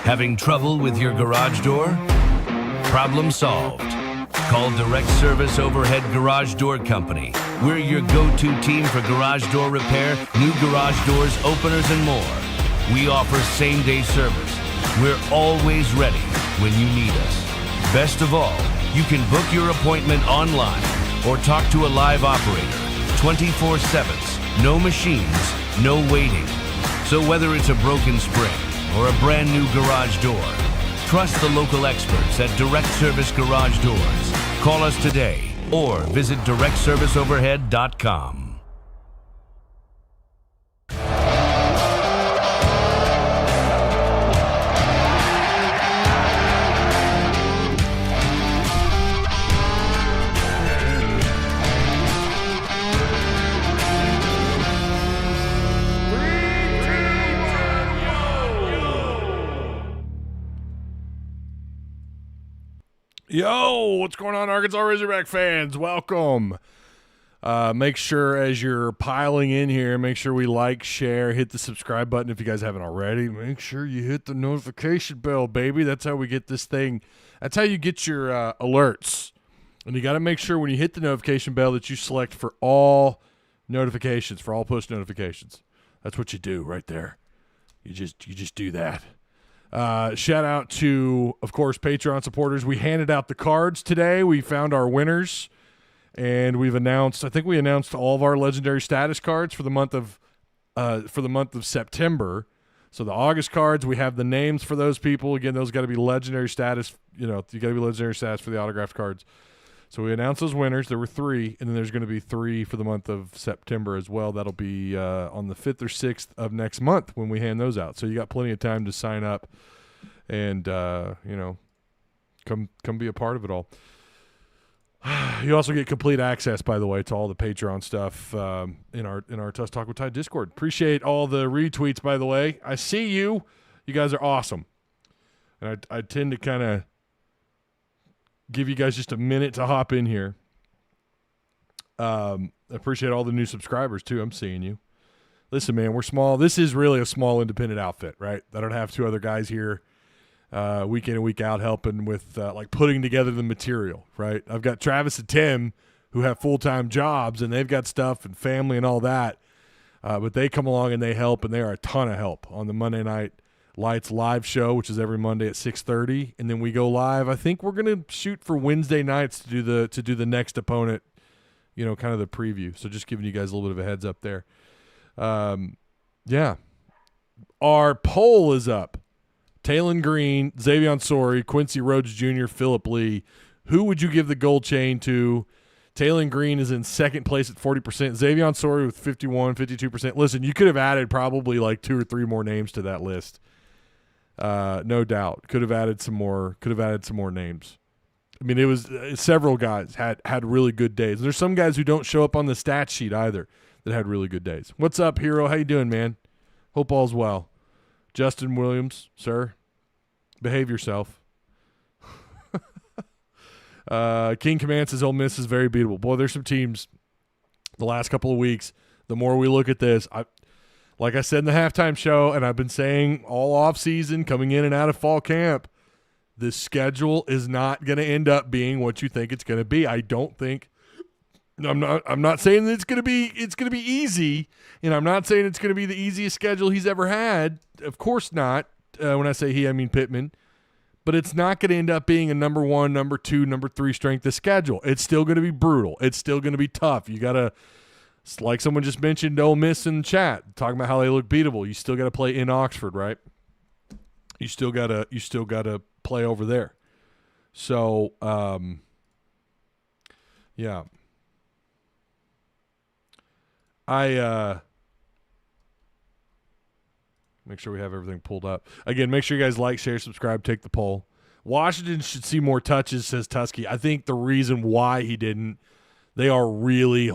Having trouble with your garage door? Problem solved. Call Direct Service Overhead Garage Door Company. We're your go-to team for garage door repair, new garage doors, openers, and more. We offer same-day service. We're always ready when you need us. Best of all, you can book your appointment online or talk to a live operator 24/7. No machines, no waiting. So whether it's a broken spring or a brand new garage door, trust the local experts at Direct Service Garage Doors. Call us today or visit directserviceoverhead.com. Yo, what's going on, Arkansas Razorback fans? Welcome. Make sure as you're piling in here, make sure we like, share, hit the subscribe button if you guys haven't already. Make sure you hit the notification bell, baby. That's how we get this thing. That's how you get your alerts. And you got to make sure when you hit the notification bell that you select for all notifications, for all push notifications. That's what you do right there. You just do that. Shout out to, of course, Patreon supporters. We handed out the cards today. We found our winners, and we've announced. I think we announced all of our legendary status cards for the month of September. So the August cards, we have the names for those people. Again, those got to be legendary status. You got to be legendary status for the autographed cards. So we announced those winners. There were 3, and then there's going to be 3 for the month of September as well. That'll be on the 5th or 6th of next month when we hand those out. So you got plenty of time to sign up and, come be a part of it all. You also get complete access, by the way, to all the Patreon stuff in our Tusk Talk with Ty Discord. Appreciate all the retweets, by the way. I see you. You guys are awesome. And I tend to kind of give you guys just a minute to hop in here. I appreciate all the new subscribers, too. I'm seeing you. Listen, man, we're small. This is really a small independent outfit, right? I don't have 2 other guys here week in and week out helping with, putting together the material, right? I've got Travis and Tim who have full-time jobs, and they've got stuff and family and all that. But they come along and they help, and they are a ton of help on the Monday Night Lights live show, which is every Monday at 6:30, and then we go live. I think we're gonna shoot for Wednesday nights to do the next opponent, kind of the preview. So just giving you guys a little bit of a heads up there. Yeah, our poll is up. Talon Green, Xavion Sori, Quincy Rhodes Jr., Phillip Lee. Who would you give the gold chain to? Talon Green is in second place at 40%. Xavion Sori with 51, 52%. Listen, you could have added probably 2 or 3 more names to that list. No doubt. Could have added some more names. I mean, it was several guys had really good days. There's some guys who don't show up on the stat sheet either that had really good days. What's up, Hero? How you doing, man? Hope all's well. Justin Williams, sir, behave yourself. King Command says Ole Miss is very beatable. Boy, there's some teams the last couple of weeks. The more we look at this, like I said in the halftime show, and I've been saying all off season, coming in and out of fall camp, the schedule is not going to end up being what you think it's going to be. I don't think. I'm not saying that it's going to be easy, and I'm not saying it's going to be the easiest schedule he's ever had. Of course not. When I say he, I mean Pittman. But it's not going to end up being a number 1, number 2, number 3 strength of schedule. It's still going to be brutal. It's still going to be tough. You got to, like someone just mentioned, Ole Miss in chat, talking about how they look beatable. You still got to play in Oxford, right? You still got to play over there. So, yeah. Make sure we have everything pulled up. Again, make sure you guys like, share, subscribe, take the poll. Washington should see more touches, says Tusky. I think the reason why he didn't, they are really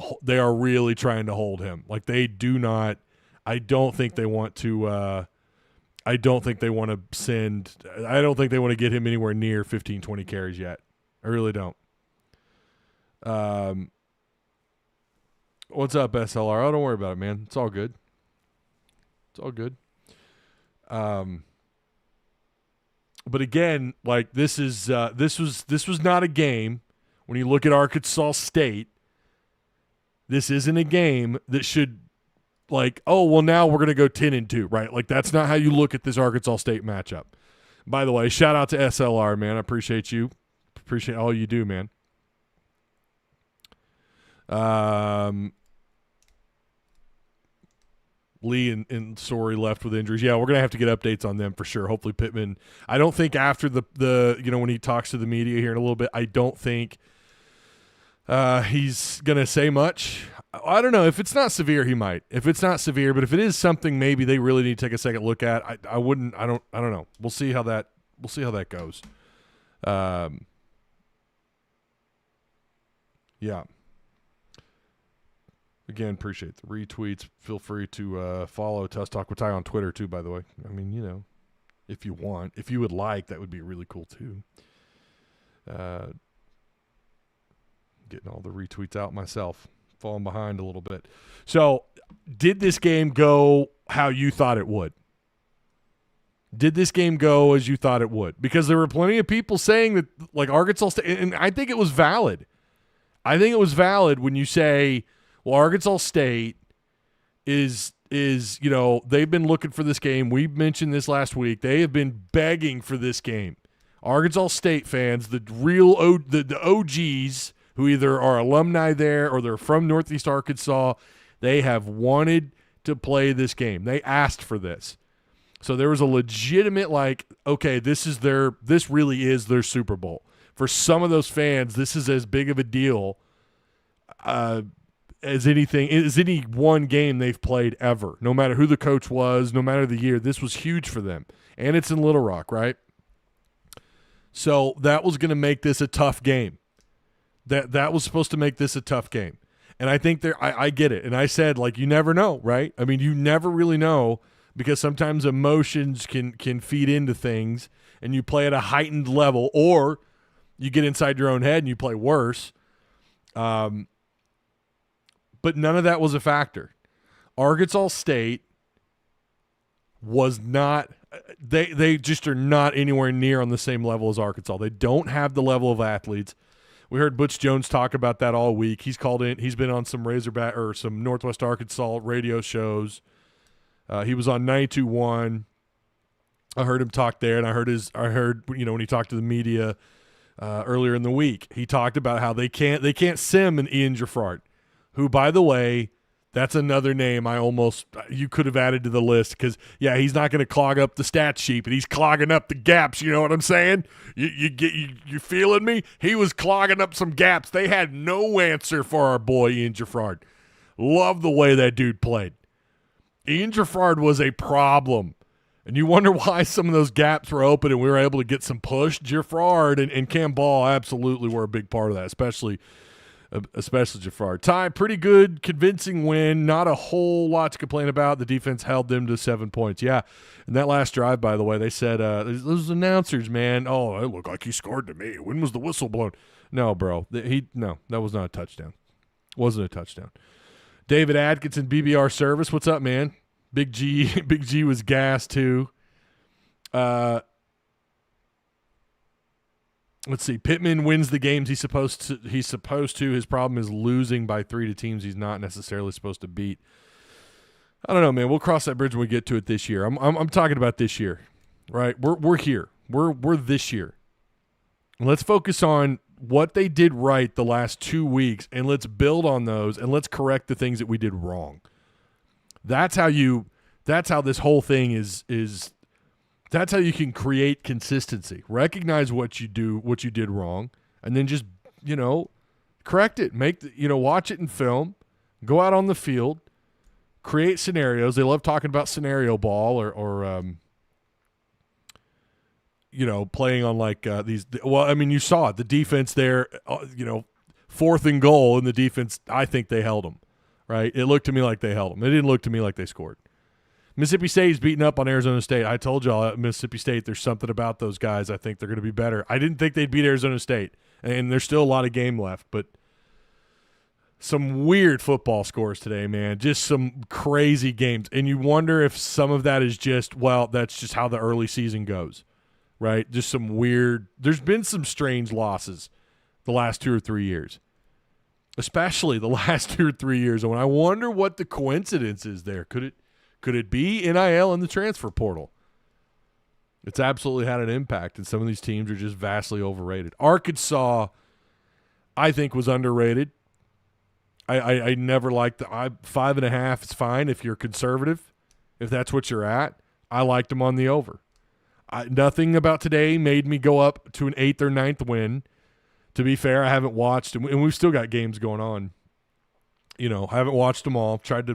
trying to hold him. They do not. I don't think they want to. I don't think they want to get him anywhere near 15, 20 carries yet. I really don't. What's up, SLR? Oh, don't worry about it, man. It's all good. It's all good. But again, like this was not a game. When you look at Arkansas State, this isn't a game that should like, oh well, now we're gonna go 10-2, right? Like that's not how you look at this Arkansas State matchup. By the way, shout out to SLR, man. I appreciate you. Appreciate all you do, man. Lee and Sorey left with injuries. Yeah, we're going to have to get updates on them for sure. Hopefully Pittman. I don't think after the when he talks to the media here in a little bit, I don't think he's going to say much. I don't know. If it's not severe, he might. If it's not severe, but if it is something maybe they really need to take a second look at, I don't know. We'll see how that goes. Yeah. Again, appreciate the retweets. Feel free to follow Tusk Talk with Ty on Twitter too, by the way. I mean, if you want. If you would like, that would be really cool too. Getting all the retweets out myself. Falling behind a little bit. So, did this game go how you thought it would? Did this game go as you thought it would? Because there were plenty of people saying that, like, Arkansas State, and I think it was valid. I think it was valid when you say, well, Arkansas State is they've been looking for this game. We mentioned this last week. They have been begging for this game. Arkansas State fans, the real the OGs who either are alumni there or they're from Northeast Arkansas, they have wanted to play this game. They asked for this. So there was a legitimate okay, this really is their Super Bowl. For some of those fans, this is as big of a deal as any one game they've played ever. No matter who the coach was, no matter the year, this was huge for them. And it's in Little Rock, right? So that was going to make this a tough game. That was supposed to make this a tough game. And I think I get it. And I said, you never know, right? I mean, you never really know because sometimes emotions can feed into things and you play at a heightened level or you get inside your own head and you play worse. But none of that was a factor. Arkansas State was not they just are not anywhere near on the same level as Arkansas. They don't have the level of athletes. We heard Butch Jones talk about that all week. He's called in. He's been on some Razorback or some Northwest Arkansas radio shows. He was on 92.1. I heard him talk there, and I heard when he talked to the media earlier in the week, he talked about how they can't sim an Ian Jaffrard, who, by the way, that's another name you could have added to the list because, yeah, he's not going to clog up the stat sheet, but he's clogging up the gaps. You know what I'm saying? You feeling me? He was clogging up some gaps. They had no answer for our boy Ian Jaffrard. Love the way that dude played. Ian Jaffrard was a problem. And you wonder why some of those gaps were open and we were able to get some push. Jaffrard and Cam Ball absolutely were a big part of that, especially Jaffrard. Ty, pretty good, convincing win. Not a whole lot to complain about. The defense held them to 7 points. Yeah, and that last drive, by the way, they said, those announcers, man, oh, it looked like he scored to me. When was the whistle blown? No, bro. That was not a touchdown. Wasn't a touchdown. David Atkinson, BBR Service. What's up, man? Big G was gassed, too. Let's see. Pittman wins the games he's supposed to. His problem is losing by 3 to teams he's not necessarily supposed to beat. I don't know, man. We'll cross that bridge when we get to it this year. I'm talking about this year, right? We're here. We're this year. And let's focus on what they did right the last 2 weeks, and let's build on those, and let's correct the things that we did wrong. That's how this whole thing is. That's how you can create consistency. Recognize what you did wrong, and then just, correct it. Watch it in film, go out on the field, create scenarios. They love talking about scenario ball or playing on these. Well, I mean, you saw it. The defense there, 4th and goal, and the defense, I think they held them, right? It looked to me like they held them. It didn't look to me like they scored. Mississippi State is beating up on Arizona State. I told y'all at Mississippi State there's something about those guys. I think they're going to be better. I didn't think they'd beat Arizona State, and there's still a lot of game left. But some weird football scores today, man. Just some crazy games. And you wonder if some of that is just, that's just how the early season goes, right? Just some weird – there's been some strange losses the last 2 or 3 years, especially the last 2 or 3 years. And I wonder what the coincidence is there. Could it be NIL and the transfer portal? It's absolutely had an impact, and some of these teams are just vastly overrated. Arkansas, I think, was underrated. I never liked the 5.5 is fine if you're conservative, if that's what you're at. I liked them on the over. Nothing about today made me go up to an 8th or 9th win. To be fair, I haven't watched, and we've still got games going on. I haven't watched them all. Tried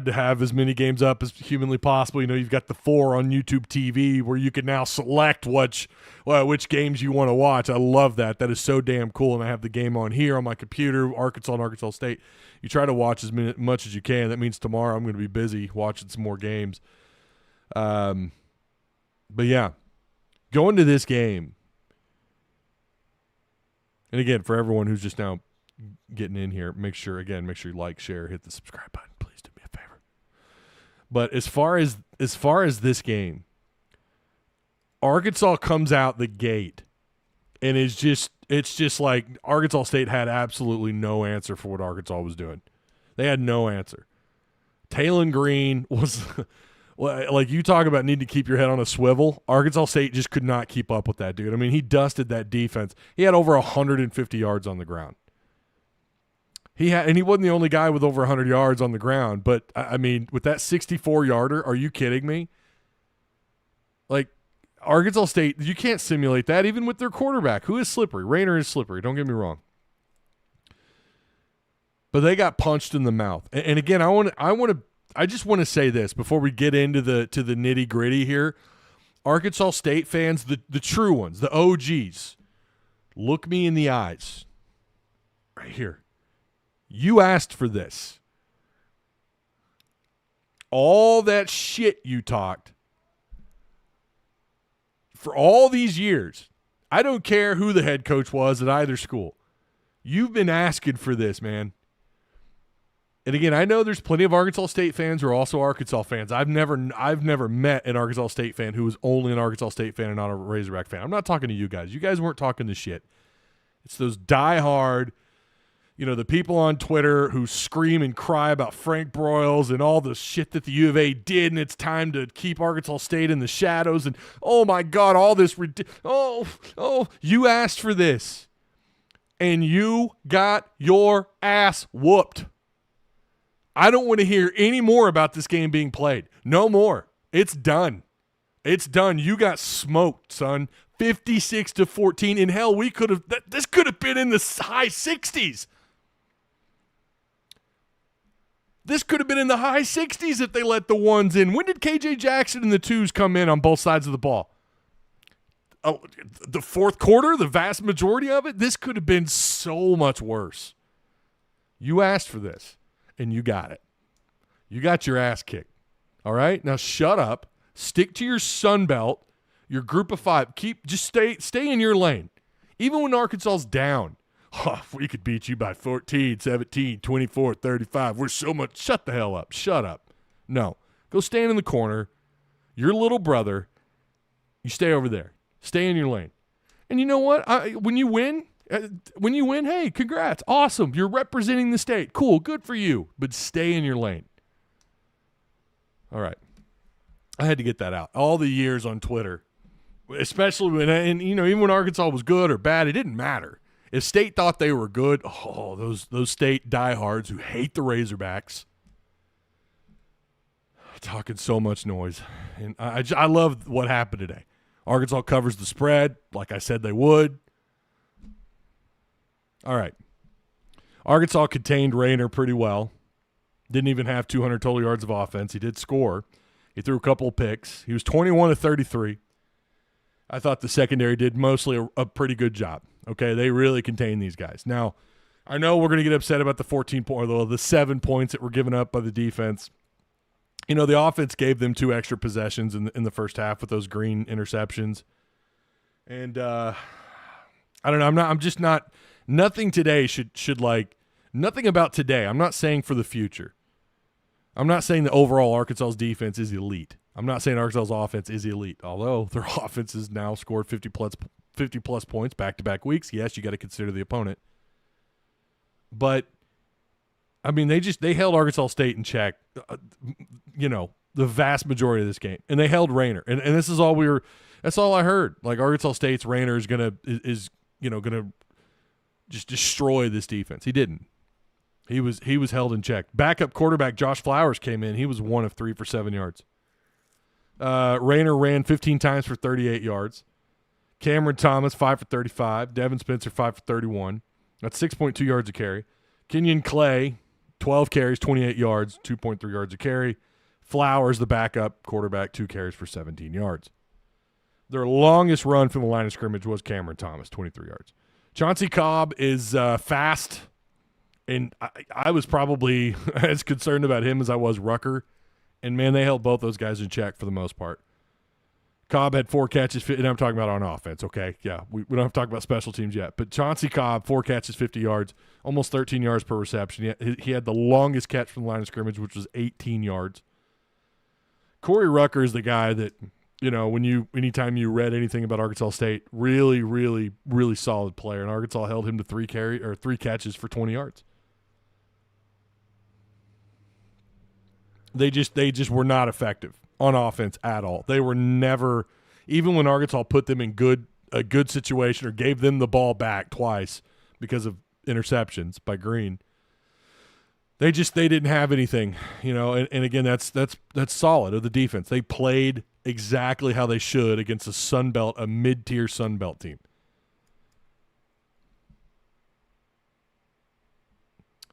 to have as many games up as humanly possible. You've got the 4 on YouTube TV where you can now select which games you want to watch. I love that. That is so damn cool. And I have the game on here on my computer, Arkansas and Arkansas State. You try to watch as much as you can. That means tomorrow I'm going to be busy watching some more games. But yeah, going to this game. And again, for everyone who's just now getting in here, make sure you like, share, hit the subscribe button. Please do me a favor. But as far as this game, Arkansas comes out the gate and it's just like Arkansas State had absolutely no answer for what Arkansas was doing. They had no answer. Talon Green was like, you talk about needing to keep your head on a swivel. Arkansas State just could not keep up with that dude. I mean, he dusted that defense. He had over 150 yards on the ground. And he wasn't the only guy with over 100 yards on the ground. But, I mean, with that 64-yarder, are you kidding me? Like, Arkansas State, you can't simulate that even with their quarterback, who is slippery. Rayner is slippery, don't get me wrong. But they got punched in the mouth. And again, I just want to say this before we get into the nitty-gritty here. Arkansas State fans, the true ones, the OGs, look me in the eyes right here. You asked for this. All that shit you talked for all these years. I don't care who the head coach was at either school. You've been asking for this, man. And again, I know there's plenty of Arkansas State fans who are also Arkansas fans. I've never met an Arkansas State fan who was only an Arkansas State fan and not a Razorback fan. I'm not talking to you guys. You guys weren't talking this shit. It's those diehard, the people on Twitter who scream and cry about Frank Broyles and all the shit that the U of A did, and it's time to keep Arkansas State in the shadows. And, oh, my God, all this you asked for this, and you got your ass whooped. I don't want to hear any more about this game being played. No more. It's done. It's done. You got smoked, son. 56-14. And hell, this could have been in the high 60s. This could have been in the high 60s if they let the ones in. When did KJ Jackson and the twos come in on both sides of the ball? Oh, the fourth quarter, the vast majority of it? This could have been so much worse. You asked for this. And you got it. You got your ass kicked. All right? Now shut up. Stick to your Sun Belt, your group of 5. Just stay in your lane. Even when Arkansas's down. Oh, we could beat you by 14, 17, 24, 35. We're so much. Shut the hell up. Shut up. No. Go stand in the corner. Your little brother. You stay over there. Stay in your lane. And you know what? When you win, hey, congrats. Awesome. You're representing the state. Cool. Good for you. But stay in your lane. All right. I had to get that out. All the years on Twitter, especially even when Arkansas was good or bad, it didn't matter. If State thought they were good, those State diehards who hate the Razorbacks, talking so much noise. And I love what happened today. Arkansas covers the spread like I said they would. All right. Arkansas contained Rayner pretty well. Didn't even have 200 total yards of offense. He did score. He threw a couple of picks. He was 21 of 33. I thought the secondary did mostly a pretty good job. Okay, they really contained these guys. Now, I know we're going to get upset about the 7 points that were given up by the defense. The offense gave them 2 extra possessions in the first half with those green interceptions. And I don't know. I'm just not. Nothing today should like nothing about today. I'm not saying for the future. I'm not saying the overall Arkansas's defense is elite. I'm not saying Arkansas's offense is elite, although their offense has now scored 50-plus points back-to-back weeks. Yes, you got to consider the opponent. But, I mean, they held Arkansas State in check, the vast majority of this game. And they held Rayner. And this is all that's all I heard. Like, Arkansas State's Rayner is going to just destroy this defense. He didn't. He was held in check. Backup quarterback Josh Flowers came in. He was 1 of 3 for 7 yards. Rayner ran 15 times for 38 yards. Cameron Thomas, 5 for 35. Devin Spencer, 5 for 31. That's 6.2 yards a carry. Kenyon Clay, 12 carries, 28 yards, 2.3 yards a carry. Flowers, the backup quarterback, 2 carries for 17 yards. Their longest run from the line of scrimmage was Cameron Thomas, 23 yards. Chauncey Cobb is fast, and I was probably as concerned about him as I was Rucker. And, man, they held both those guys in check for the most part. Cobb had 4 catches, and I'm talking about on offense, okay? Yeah, we don't have to talk about special teams yet. But Chauncey Cobb, 4 catches, 50 yards, almost 13 yards per reception. He had the longest catch from the line of scrimmage, which was 18 yards. Corey Rucker is the guy that, anytime you read anything about Arkansas State, really, really, really solid player. And Arkansas held him to 3 catches for 20 yards. They just were not effective on offense at all. They were never, even when Arkansas put them in a good situation or gave them the ball back twice because of interceptions by Green. They didn't have anything, and again, that's solid of the defense. They played exactly how they should against a mid-tier Sun Belt team.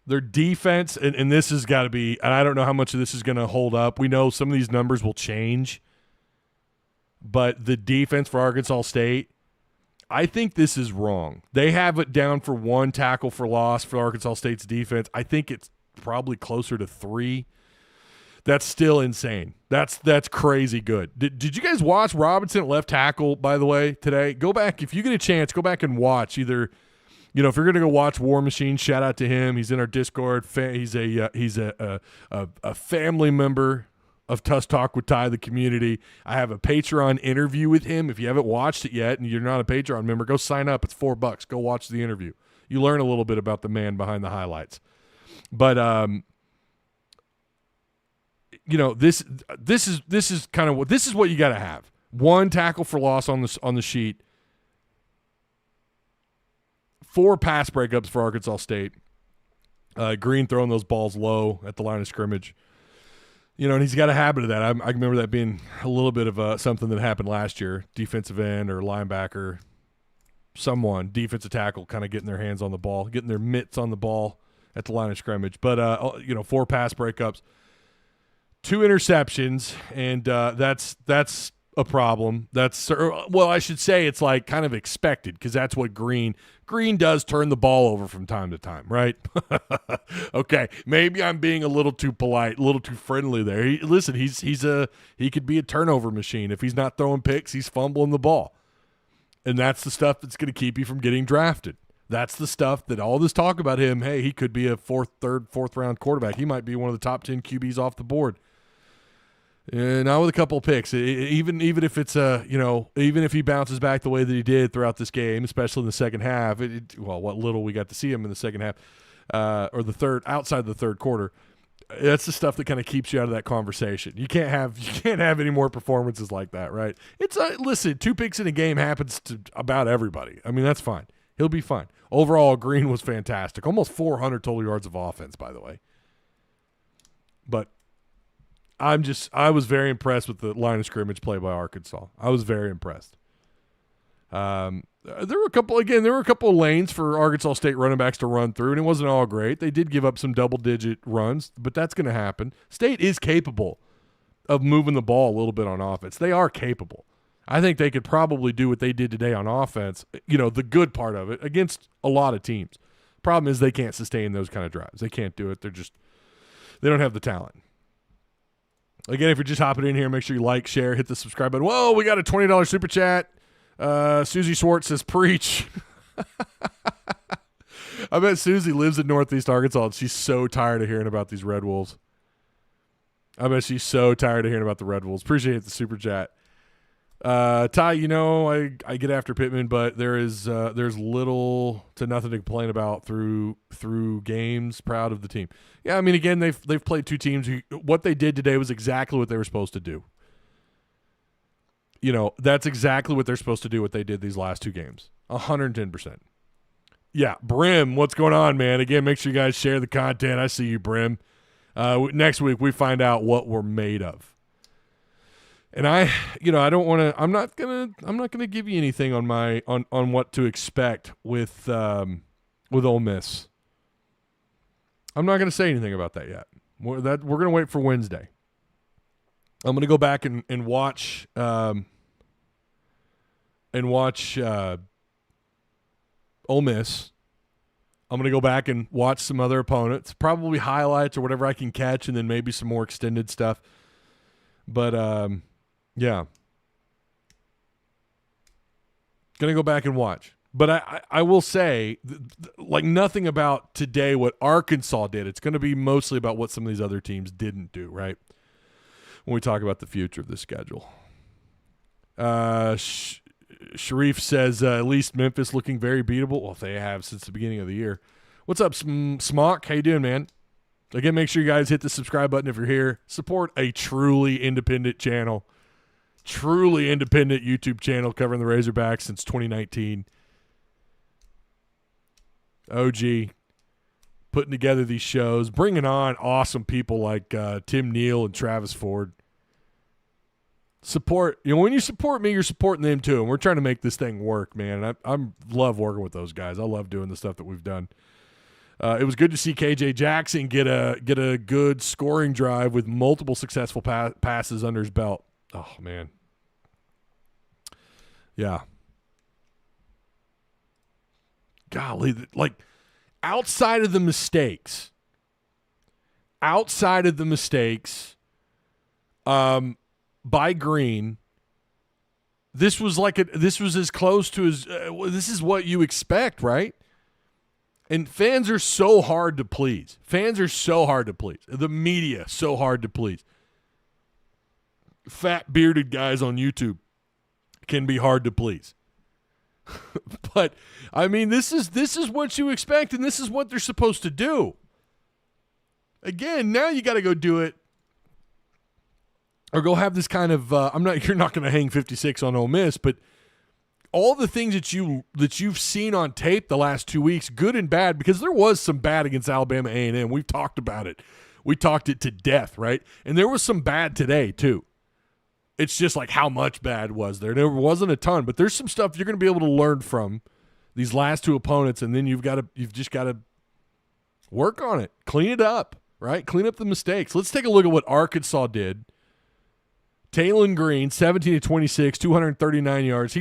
Their defense, and this has got to be, and I don't know how much of this is going to hold up. We know some of these numbers will change, but the defense for Arkansas State, I think this is wrong. They have it down for 1 tackle for loss for Arkansas State's defense. I think it's probably closer to 3. That's still insane. That's crazy good. Did you guys watch Robinson at left tackle, by the way, today? Go back, if you get a chance, go back and watch either – if you're going to go watch War Machine, shout out to him. He's in our Discord. He's a family member of Tusk Talk with Ty, the community. I have a Patreon interview with him. If you haven't watched it yet and you're not a Patreon member, go sign up. It's $4. Go watch the interview. You learn a little bit about the man behind the highlights. But this is kind of what you got to have. 1 tackle for loss on the sheet. 4 pass breakups for Arkansas State. Green throwing those balls low at the line of scrimmage. And he's got a habit of that. I remember that being a little bit of something that happened last year. Defensive end or linebacker, defensive tackle kind of getting their hands on the ball, getting their mitts on the ball at the line of scrimmage. But, 4 pass breakups, 2 interceptions, and that's a problem. I should say it's like kind of expected because that's what Green does, turn the ball over from time to time, right? Okay, maybe I'm being a little too polite, a little too friendly there. He could be a turnover machine. If he's not throwing picks, he's fumbling the ball. And that's the stuff that's going to keep you from getting drafted. That's the stuff that all this talk about him, hey, he could be a fourth round quarterback. He might be one of the top 10 QBs off the board. Not with a couple of picks. Even if it's even if he bounces back the way that he did throughout this game, especially in the second half. What little we got to see him in the second half, or outside the third quarter, that's the stuff that kind of keeps you out of that conversation. You can't have any more performances like that, right? It's listen, 2 picks in a game happens to about everybody. I mean, that's fine. He'll be fine. Overall, Green was fantastic. Almost 400 total yards of offense, by the way. But I was very impressed with the line of scrimmage play by Arkansas. I was very impressed. There were a couple of lanes for Arkansas State running backs to run through, and it wasn't all great. They did give up some double-digit runs, but that's going to happen. State is capable of moving the ball a little bit on offense. They are capable. I think they could probably do what they did today on offense, the good part of it, against a lot of teams. Problem is they can't sustain those kind of drives. They can't do it. They don't have the talent. Again, if you're just hopping in here, make sure you like, share, hit the subscribe button. Whoa, we got a $20 super chat. Susie Schwartz says, preach. I bet Susie lives in Northeast Arkansas, and she's so tired of hearing about these Red Wolves. I bet she's so tired of hearing about the Red Wolves. Appreciate the super chat. Ty, I get after Pittman, but there's little to nothing to complain about through games. Proud of the team. Yeah, I mean, again, they've played two teams. What they did today was exactly what they were supposed to do. That's exactly what they're supposed to do, what they did these last two games. 110%. Yeah, Brim, what's going on, man? Again, make sure you guys share the content. I see you, Brim. Next week, we find out what we're made of. And I don't want to. I'm not gonna give you anything on what to expect with Ole Miss. I'm not gonna say anything about that yet. We're gonna wait for Wednesday. I'm gonna go back and watch Ole Miss. I'm going to go back and watch some other opponents, probably highlights or whatever I can catch, and then maybe some more extended stuff. But, yeah. Going to go back and watch. But I will say, like nothing about today what Arkansas did. It's going to be mostly about what some of these other teams didn't do, right? When we talk about the future of the schedule. Sharif says, at least Memphis looking very beatable. Well, they have since the beginning of the year. What's up, Smock? How you doing, man? Again, make sure you guys hit the subscribe button if you're here. Support a truly independent channel. Truly independent YouTube channel covering the Razorbacks since 2019. OG. Putting together these shows. Bringing on awesome people like Tim Neal and Travis Ford. Support, when you support me, you're supporting them too, and we're trying to make this thing work, man. And I love working with those guys. I love doing the stuff that we've done. It was good to see KJ Jackson get a good scoring drive with multiple successful passes under his belt. Oh man, yeah. Golly, like outside of the mistakes. By Green, this was as close to as this is what you expect, right? And fans are so hard to please. The media so hard to please. Fat bearded guys on YouTube can be hard to please. But I mean, this is what you expect, and this is what they're supposed to do. Again, now you got to go do it. Or go have this kind of you're not going to hang 56 on Ole Miss, but all the things that you've seen on tape the last 2 weeks, good and bad, because there was some bad against Alabama A&M. We've talked about it. We talked it to death, right? And there was some bad today too. It's just like how much bad was there? There wasn't a ton, but there's some stuff you're going to be able to learn from these last two opponents, and then you've just got to work on it, clean it up, right? Clean up the mistakes. Let's take a look at what Arkansas did. Taylon Green, 17-26, 239 yards.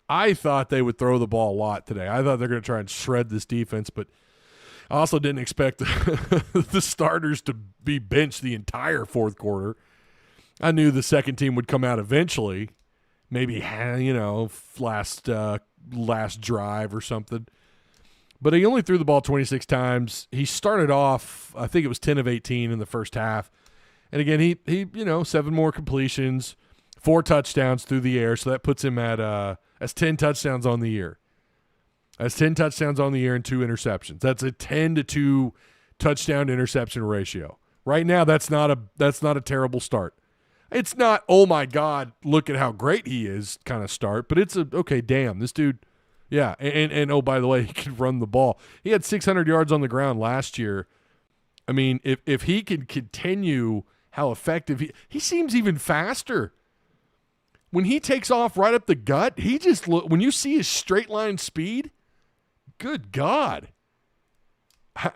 I thought they would throw the ball a lot today. I thought they're going to try and shred this defense, but I also didn't expect the starters to be benched the entire fourth quarter. I knew the second team would come out eventually, maybe, last drive or something. But he only threw the ball 26 times. He started off, I think it was 10 of 18 in the first half. And again, he 7 more completions, 4 touchdowns through the air, so that puts him at as 10 touchdowns on the year. That's 10 touchdowns on the year and 2 interceptions. That's a 10-2 touchdown interception ratio. Right now, that's not a terrible start. It's not, oh my God, look at how great he is kind of start, but it's okay, damn, this dude, yeah. And oh, by the way, he can run the ball. He had 600 yards on the ground last year. I mean, if he can continue how effective he seems even faster. When he takes off right up the gut, when you see his straight line speed, good God.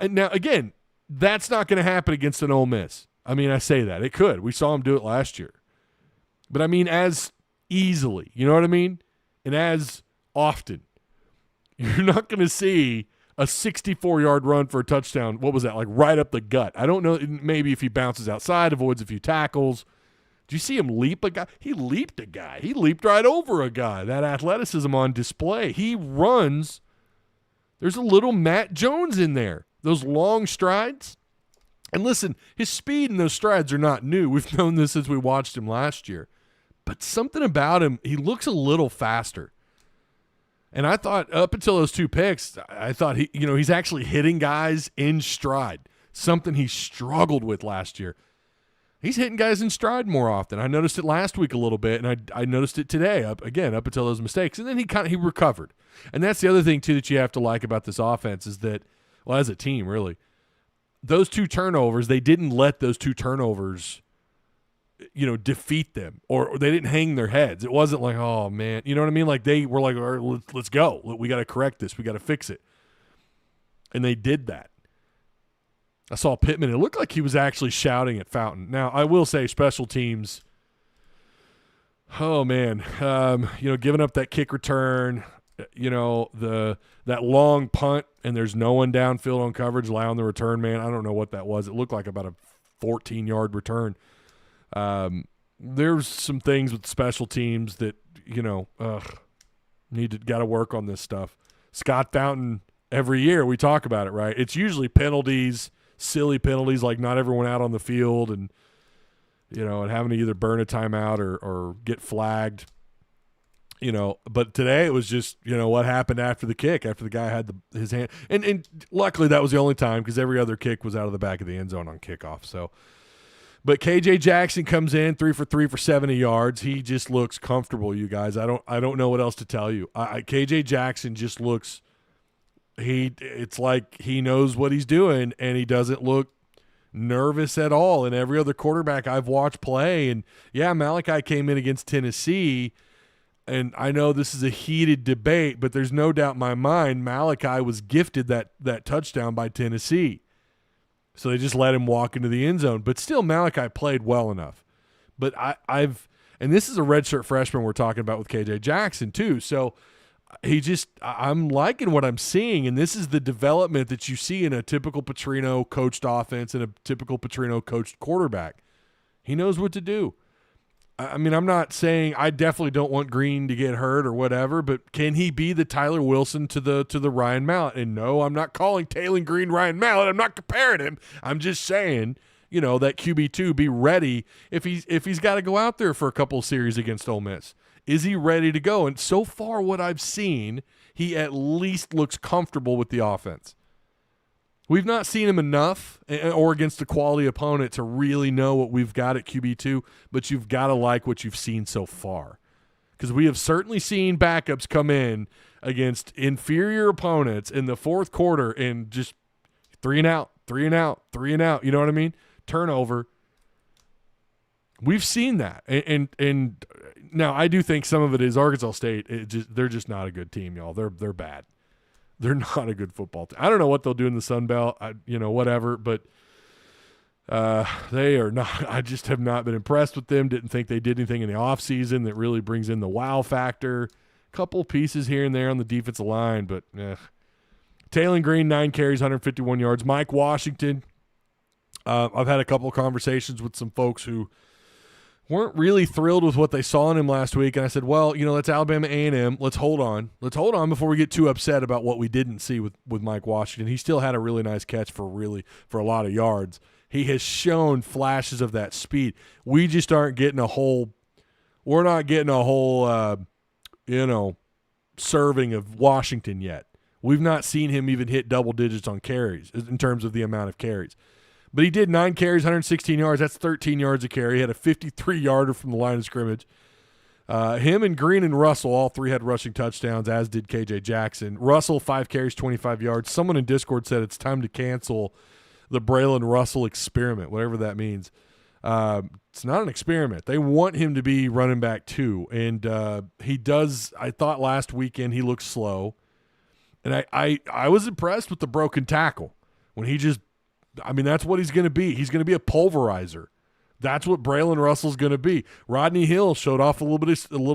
Now, again, that's not going to happen against an Ole Miss. I mean, I say that. It could. We saw him do it last year. But I mean, as easily, you know what I mean? And as often. You're not going to see a 64-yard run for a touchdown. What was that? Like right up the gut. I don't know. Maybe if he bounces outside, avoids a few tackles. Do you see him leap a guy? He leaped a guy. He leaped right over a guy. That athleticism on display. He runs. There's a little Matt Jones in there. Those long strides. And listen, his speed and those strides are not new. We've known this since we watched him last year. But something about him, he looks a little faster. And I thought up until those 2 picks, I thought he's actually hitting guys in stride, something he struggled with last year. He's hitting guys in stride more often. I noticed it last week a little bit, and I noticed it today up until those mistakes. And then he recovered. And that's the other thing, too, that you have to like about this offense is that, well, as a team, really, those 2 turnovers, they didn't let those 2 turnovers, defeat them or they didn't hang their heads. It wasn't like, oh, man. You know what I mean? Like they were like, all right, let's go. We got to correct this. We got to fix it. And they did that. I saw Pittman. It looked like he was actually shouting at Fountain. Now, I will say special teams, oh, man, giving up that kick return, that long punt, and there's no one downfield on coverage allowing the return, man. I don't know what that was. It looked like about a 14-yard return. There's some things with special teams that, got to work on this stuff. Scott Fountain, every year we talk about it, right? It's usually penalties, silly penalties, like not everyone out on the field and, and having to either burn a timeout or get flagged, but today it was just, what happened after the kick, after the guy had his hand. And luckily that was the only time because every other kick was out of the back of the end zone on kickoff. So, but KJ Jackson comes in 3 for 3 for 70 yards. He just looks comfortable, you guys. I don't know what else to tell you. KJ Jackson just looks it's like he knows what he's doing and he doesn't look nervous at all. And every other quarterback I've watched play, and yeah, Malachi came in against Tennessee, and I know this is a heated debate, but there's no doubt in my mind Malachi was gifted that touchdown by Tennessee. So they just let him walk into the end zone. But still, Malachi played well enough. But and this is a redshirt freshman we're talking about with KJ Jackson too. So I'm liking what I'm seeing, and this is the development that you see in a typical Petrino coached offense and a typical Petrino coached quarterback. He knows what to do. I mean, I'm not saying I definitely don't want Green to get hurt or whatever, but can he be the Tyler Wilson to the Ryan Mallett? And no, I'm not calling Taylor Green Ryan Mallett. I'm not comparing him. I'm just saying, that QB2 be ready if he's got to go out there for a couple of series against Ole Miss. Is he ready to go? And so far what I've seen, he at least looks comfortable with the offense. We've not seen him enough or against a quality opponent to really know what we've got at QB2, but you've got to like what you've seen so far. Because we have certainly seen backups come in against inferior opponents in the fourth quarter and just 3 and out. You know what I mean? Turnover. We've seen that. And now I do think some of it is Arkansas State. They're just not a good team, y'all. They're bad. They're not a good football team. I don't know what they'll do in the Sun Belt, whatever, but they are not. I just have not been impressed with them. Didn't think they did anything in the offseason that really brings in the wow factor. A couple pieces here and there on the defensive line, but Taylor Green, 9 carries, 151 yards. Mike Washington, I've had a couple of conversations with some folks who weren't really thrilled with what they saw in him last week. And I said, well, that's Alabama A&M. Let's hold on. Let's hold on before we get too upset about what we didn't see with Mike Washington. He still had a really nice catch for a lot of yards. He has shown flashes of that speed. We just aren't getting we're not getting a whole, serving of Washington yet. We've not seen him even hit double digits on carries in terms of the amount of carries. But he did 9 carries, 116 yards. That's 13 yards a carry. He had a 53-yarder from the line of scrimmage. Him and Green and Russell, all three had rushing touchdowns, as did KJ Jackson. Russell, 5 carries, 25 yards. Someone in Discord said it's time to cancel the Braylon Russell experiment, whatever that means. It's not an experiment. They want him to be running back too. And he does. I thought last weekend he looked slow. And I was impressed with the broken tackle when he just, that's what he's going to be. He's going to be a pulverizer. That's what Braylon Russell's going to be. Rodney Hill showed off a little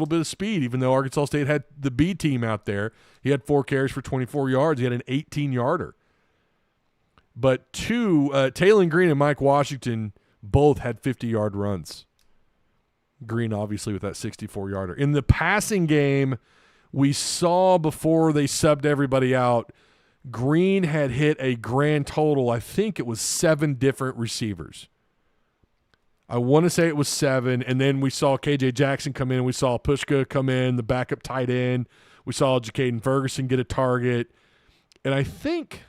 bit of speed, even though Arkansas State had the B team out there. He had 4 carries for 24 yards. He had an 18-yarder. But Taylor Green and Mike Washington both had 50-yard runs. Green, obviously, with that 64-yarder. In the passing game, we saw before they subbed everybody out, Green had hit a grand total, I think it was 7 different receivers. I want to say it was 7, and then we saw KJ Jackson come in. We saw Pushka come in, the backup tight end. We saw Jacaden Ferguson get a target. And I think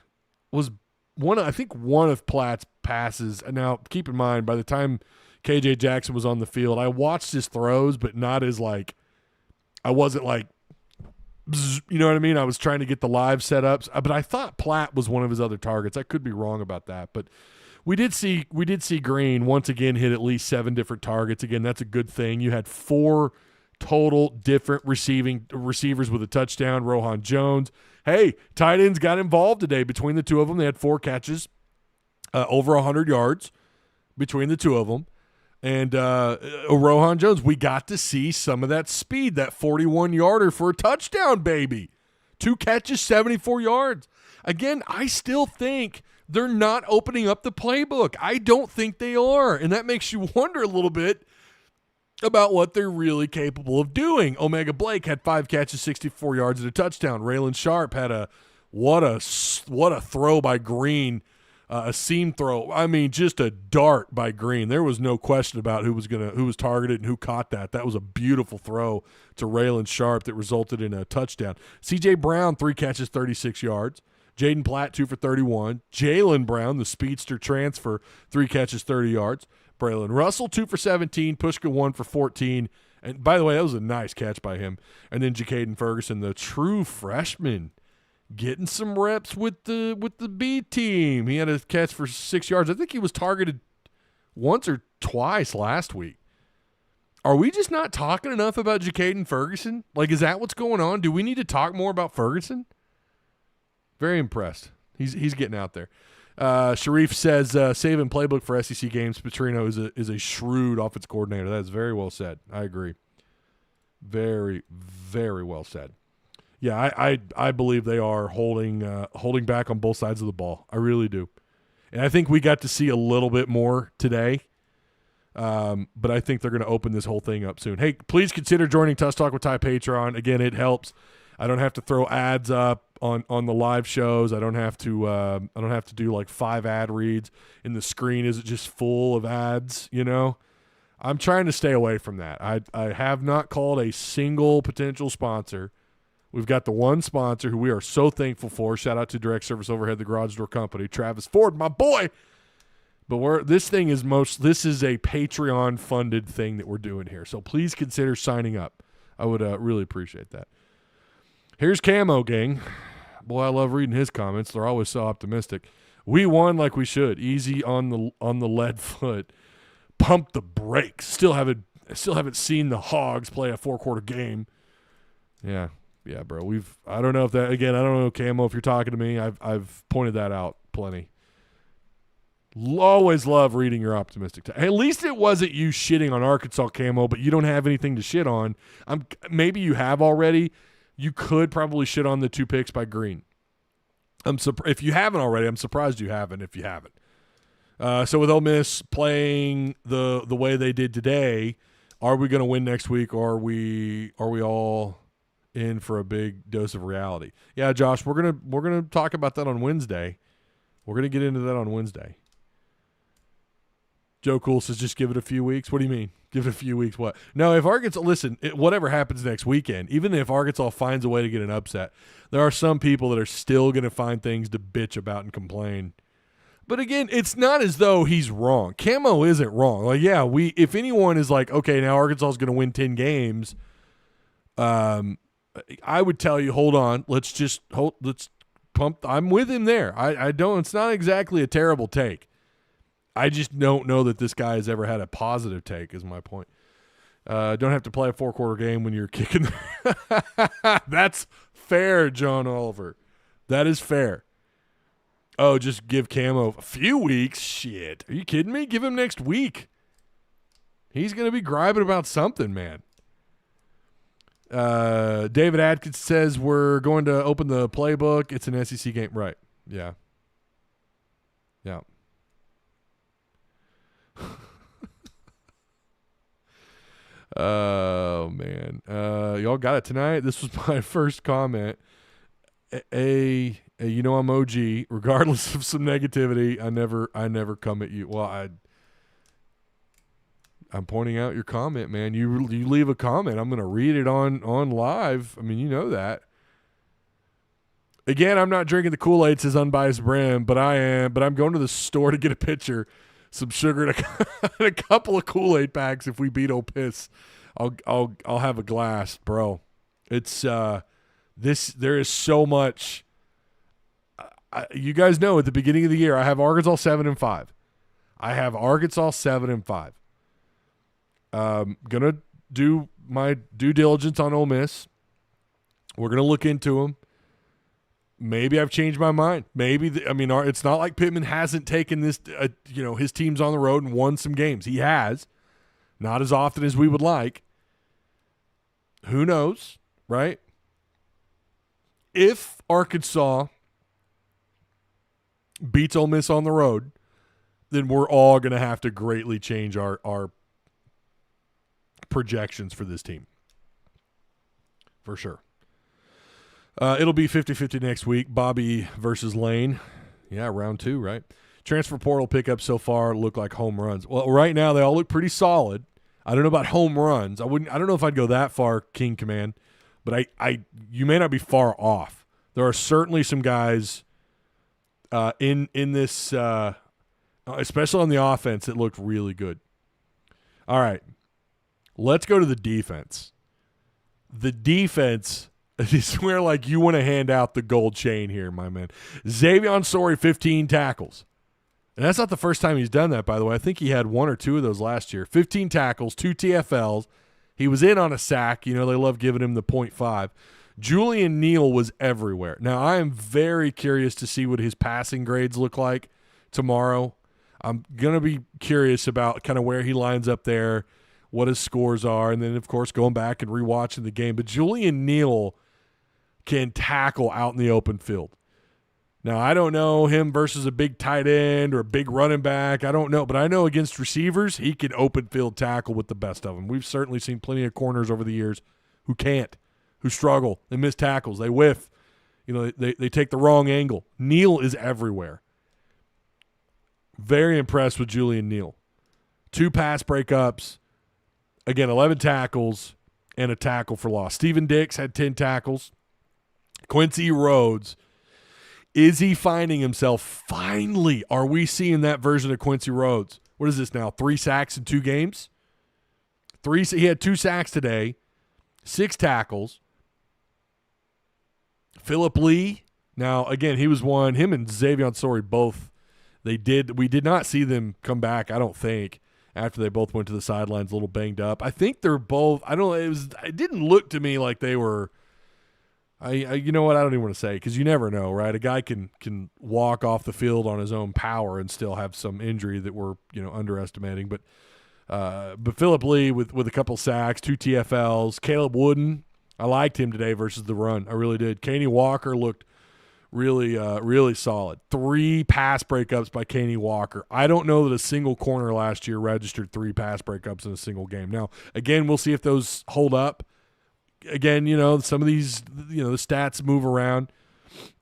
one of Platt's passes. Now, keep in mind, by the time KJ Jackson was on the field, I watched his throws, but not as like – I wasn't like – you know what I mean? I was trying to get the live setups. But I thought Platt was one of his other targets. I could be wrong about that. But we did see Green once again hit at least 7 different targets. Again, that's a good thing. You had 4 total different receivers with a touchdown. Rohan Jones. Hey, tight ends got involved today. Between the two of them, they had 4 catches, over 100 yards between the two of them. And Rohan Jones, we got to see some of that speed, that 41-yarder for a touchdown, baby. 2 catches, 74 yards. Again, I still think they're not opening up the playbook. I don't think they are, and that makes you wonder a little bit about what they're really capable of doing. Omega Blake had 5 catches, 64 yards and a touchdown. Raylan Sharp had what a throw by Green, a seam throw. I mean, just a dart by Green. There was no question about who was targeted and who caught that. That was a beautiful throw to Raylan Sharp that resulted in a touchdown. C.J. Brown, 3 catches, 36 yards. Jaden Platt, 2 for 31. Jalen Brown, the speedster transfer, 3 catches, 30 yards. Braylon Russell, 2 for 17. Pushka, 1 for 14. And by the way, that was a nice catch by him. And then Jacaden Ferguson, the true freshman, getting some reps with the B team. He had a catch for 6 yards. I think he was targeted once or twice last week. Are we just not talking enough about Jacaden Ferguson? Like, is that what's going on? Do we need to talk more about Ferguson? Very impressed. He's getting out there. Sharif says, saving playbook for SEC games. Petrino is a shrewd offensive coordinator. That is very well said. I agree. Very, very well said. Yeah, I believe they are holding back on both sides of the ball. I really do. And I think we got to see a little bit more today. But I think they're going to open this whole thing up soon. Hey, please consider joining Tusk Talk with Ty Patreon. Again, it helps. I don't have to throw ads up on the live shows. I don't have to do like 5 ad reads, and the screen isn't just full of ads, you know. I'm trying to stay away from that. I have not called a single potential sponsor. We've got the one sponsor who we are so thankful for. Shout out to Direct Service Overhead, the Garage Door Company, Travis Ford, my boy. But this is a Patreon funded thing that we're doing here. So please consider signing up. I would really appreciate that. Here's Camo Gang. Boy, I love reading his comments. They're always so optimistic. We won like we should. Easy on the lead foot. Pump the brakes. Still haven't seen the Hogs play a 4-quarter game. Yeah, bro. I don't know if that, again, I don't know, Camo, if you're talking to me. I've pointed that out plenty. Always love reading your optimistic. At least it wasn't you shitting on Arkansas, Camo, but you don't have anything to shit on. Maybe you have already. You could probably shit on the 2 picks by Green. If you haven't already, I'm surprised you haven't if you haven't. So with Ole Miss playing the way they did today, are we going to win next week, or are we all in for a big dose of reality? Yeah, Josh, we're gonna talk about that on Wednesday. We're going to get into that on Wednesday. Joe Cool says just give it a few weeks. What do you mean? Give it a few weeks what? No, if Arkansas, listen, whatever happens next weekend, even if Arkansas finds a way to get an upset, there are some people that are still going to find things to bitch about and complain. But again, it's not as though he's wrong. Camo isn't wrong. Like, yeah, if anyone is like, okay, now Arkansas is going to win 10 games, I would tell you, hold on, let's pump. I'm with him there. It's not exactly a terrible take. I just don't know that this guy has ever had a positive take, is my point. Don't have to play a 4-quarter game when you're kicking. That's fair, John Oliver. That is fair. Oh, just give Camo a few weeks? Shit. Are you kidding me? Give him next week. He's going to be griping about something, man. David Atkins says we're going to open the playbook. It's an SEC game. Right. Yeah. Yeah. Oh, man. Y'all got it tonight? This was my first comment. You know I'm OG, regardless of some negativity. I never come at you. Well, I'm pointing out your comment, man. You leave a comment, I'm going to read it on live. I mean, you know that. Again, I'm not drinking the Kool-Aid, says Unbiased Brand, but I am. But I'm going to the store to get a pitcher, some sugar, and a couple of Kool-Aid packs. If we beat Ole Miss, I'll have a glass, bro. It's there is so much. You guys know at the beginning of the year, I have Arkansas 7-5. I have Arkansas 7-5. Gonna do my due diligence on Ole Miss. We're gonna look into them. Maybe I've changed my mind. Maybe it's not like Pittman hasn't taken this. His team's on the road and won some games. He has, not as often as we would like. Who knows, right? If Arkansas beats Ole Miss on the road, then we're all going to have to greatly change our projections for this team. For sure. It'll be 50-50 next week. Bobby versus Lane. Yeah, round 2, right? Transfer portal pickups so far look like home runs. Well, right now they all look pretty solid. I don't know about home runs. I don't know if I'd go that far, King Command, but you may not be far off. There are certainly some guys in this, especially on the offense, that looked really good. All right, let's go to the defense. The defense is where, like, you want to hand out the gold chain here, my man. Xavier Sorey, 15 tackles. And that's not the first time he's done that, by the way. I think he had 1 or 2 of those last year. 15 tackles, 2 TFLs. He was in on a sack. You know, they love giving him the 0.5. Julian Neal was everywhere. Now, I am very curious to see what his passing grades look like tomorrow. I'm going to be curious about kind of where he lines up there, what his scores are, and then, of course, going back and rewatching the game. But Julian Neal can tackle out in the open field. Now, I don't know him versus a big tight end or a big running back. I don't know. But I know against receivers, he can open field tackle with the best of them. We've certainly seen plenty of corners over the years who can't, who struggle. They miss tackles. They whiff. You know, they take the wrong angle. Neal is everywhere. Very impressed with Julian Neal. 2 pass breakups. Again, 11 tackles and a tackle for loss. Steven Dix had 10 tackles. Quincy Rhodes. Is he finding himself? Finally, are we seeing that version of Quincy Rhodes? What is this now? 3 sacks in 2 games? He had 2 sacks today, 6 tackles. Phillip Lee. Now, again, he was one. Him and Xavier Sorey both. We did not see them come back, I don't think, after they both went to the sidelines a little banged up. I think they're both. I don't know. It didn't look to me like they were. You know what? I don't even want to say, because you never know, right? A guy can walk off the field on his own power and still have some injury that we're underestimating. But Phillip Lee with a couple sacks, 2 TFLs. Caleb Wooden, I liked him today versus the run. I really did. Kaney Walker looked really solid. 3 pass breakups by Kaney Walker. I don't know that a single corner last year registered 3 pass breakups in a single game. Now, again, we'll see if those hold up. Again, some of these, the stats move around.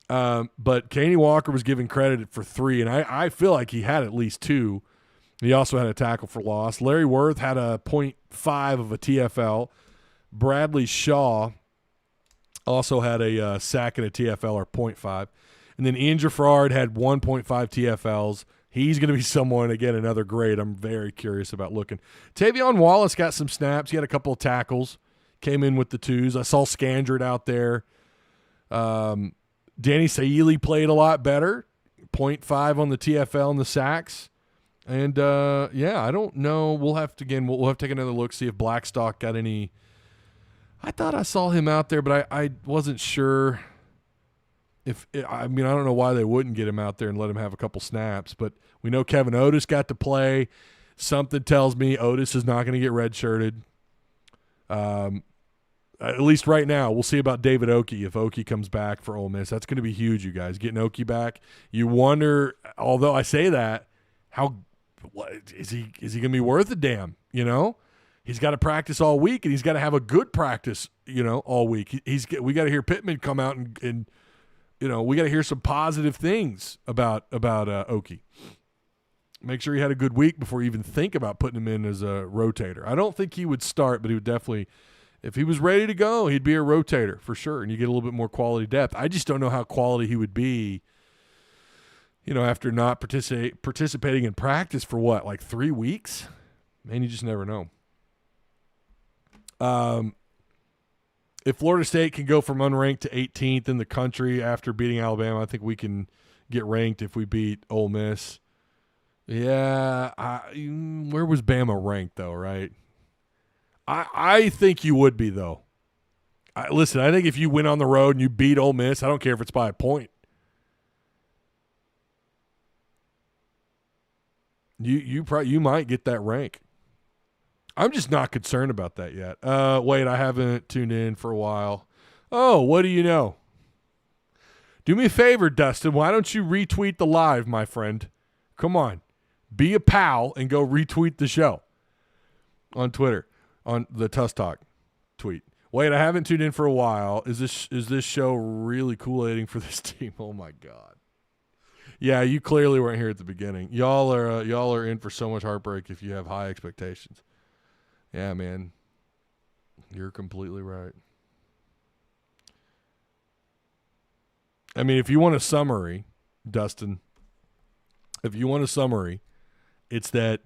But Kaney Walker was given credit for 3, and I feel like he had at least 2. He also had a tackle for loss. Larry Worth had a 0.5 of a TFL. Bradley Shaw also had a sack and a TFL, or 0.5. And then Ian Gerard had 1.5 TFLs. He's going to be someone, again, another grade I'm very curious about looking. Tavion Wallace got some snaps. He had a couple of tackles. Came in with the 2s. I saw Scandrett out there. Danny Saili played a lot better. 0.5 on the TFL and the sacks. And, I don't know. We'll have to take another look, see if Blackstock got any. I thought I saw him out there, but I wasn't sure I don't know why they wouldn't get him out there and let him have a couple snaps. But we know Kevin Otis got to play. Something tells me Otis is not going to get redshirted. At least right now. We'll see about David Oki if Oki comes back for Ole Miss. That's going to be huge, you guys. Getting Oki back. You wonder, although I say that, is he going to be worth a damn? He's got to practice all week, and he's got to have a good practice, all week. We got to hear Pittman come out and we got to hear some positive things about Oki. Make sure he had a good week before you even think about putting him in as a rotator. I don't think he would start, but he would definitely, if he was ready to go, he'd be a rotator for sure, and you get a little bit more quality depth. I just don't know how quality he would be, after not participating in practice for what, like 3 weeks? Man, you just never know. If Florida State can go from unranked to 18th in the country after beating Alabama, I think we can get ranked if we beat Ole Miss. Yeah, where was Bama ranked though, right? I think you would be though. Listen, I think if you went on the road and you beat Ole Miss, I don't care if it's by a point. You might get that rank. I'm just not concerned about that yet. Wait, I haven't tuned in for a while. Oh, what do you know? Do me a favor, Dustin. Why don't you retweet the live, my friend? Come on. Be a pal and go retweet the show on Twitter, on the Tusk Talk tweet. Wait, I haven't tuned in for a while. Is this show really Kool-Aiding for this team? Oh my God. Yeah, you clearly weren't here at the beginning. Y'all are in for so much heartbreak if you have high expectations. Yeah, man. You're completely right. I mean, if you want a summary, Dustin, it's that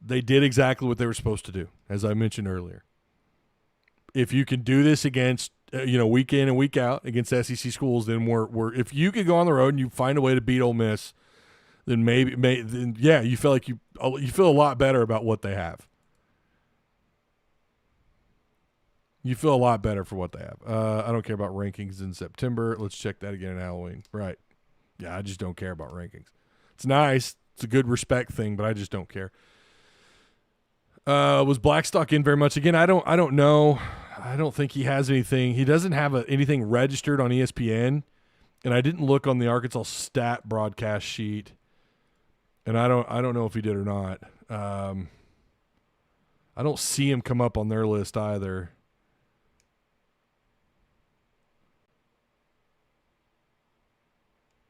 they did exactly what they were supposed to do, as I mentioned earlier. If you can do this against, week in and week out against SEC schools, then we're if you could go on the road and you find a way to beat Ole Miss, then you feel like you feel a lot better about what they have. You feel a lot better for what they have. I don't care about rankings in September. Let's check that again at Halloween. Right. Yeah, I just don't care about rankings. It's nice. It's a good respect thing, but I just don't care. Was Blackstock in very much again? I don't know. I don't think he has anything. He doesn't have anything registered on ESPN, and I didn't look on the Arkansas stat broadcast sheet, and I don't know if he did or not. I don't see him come up on their list either.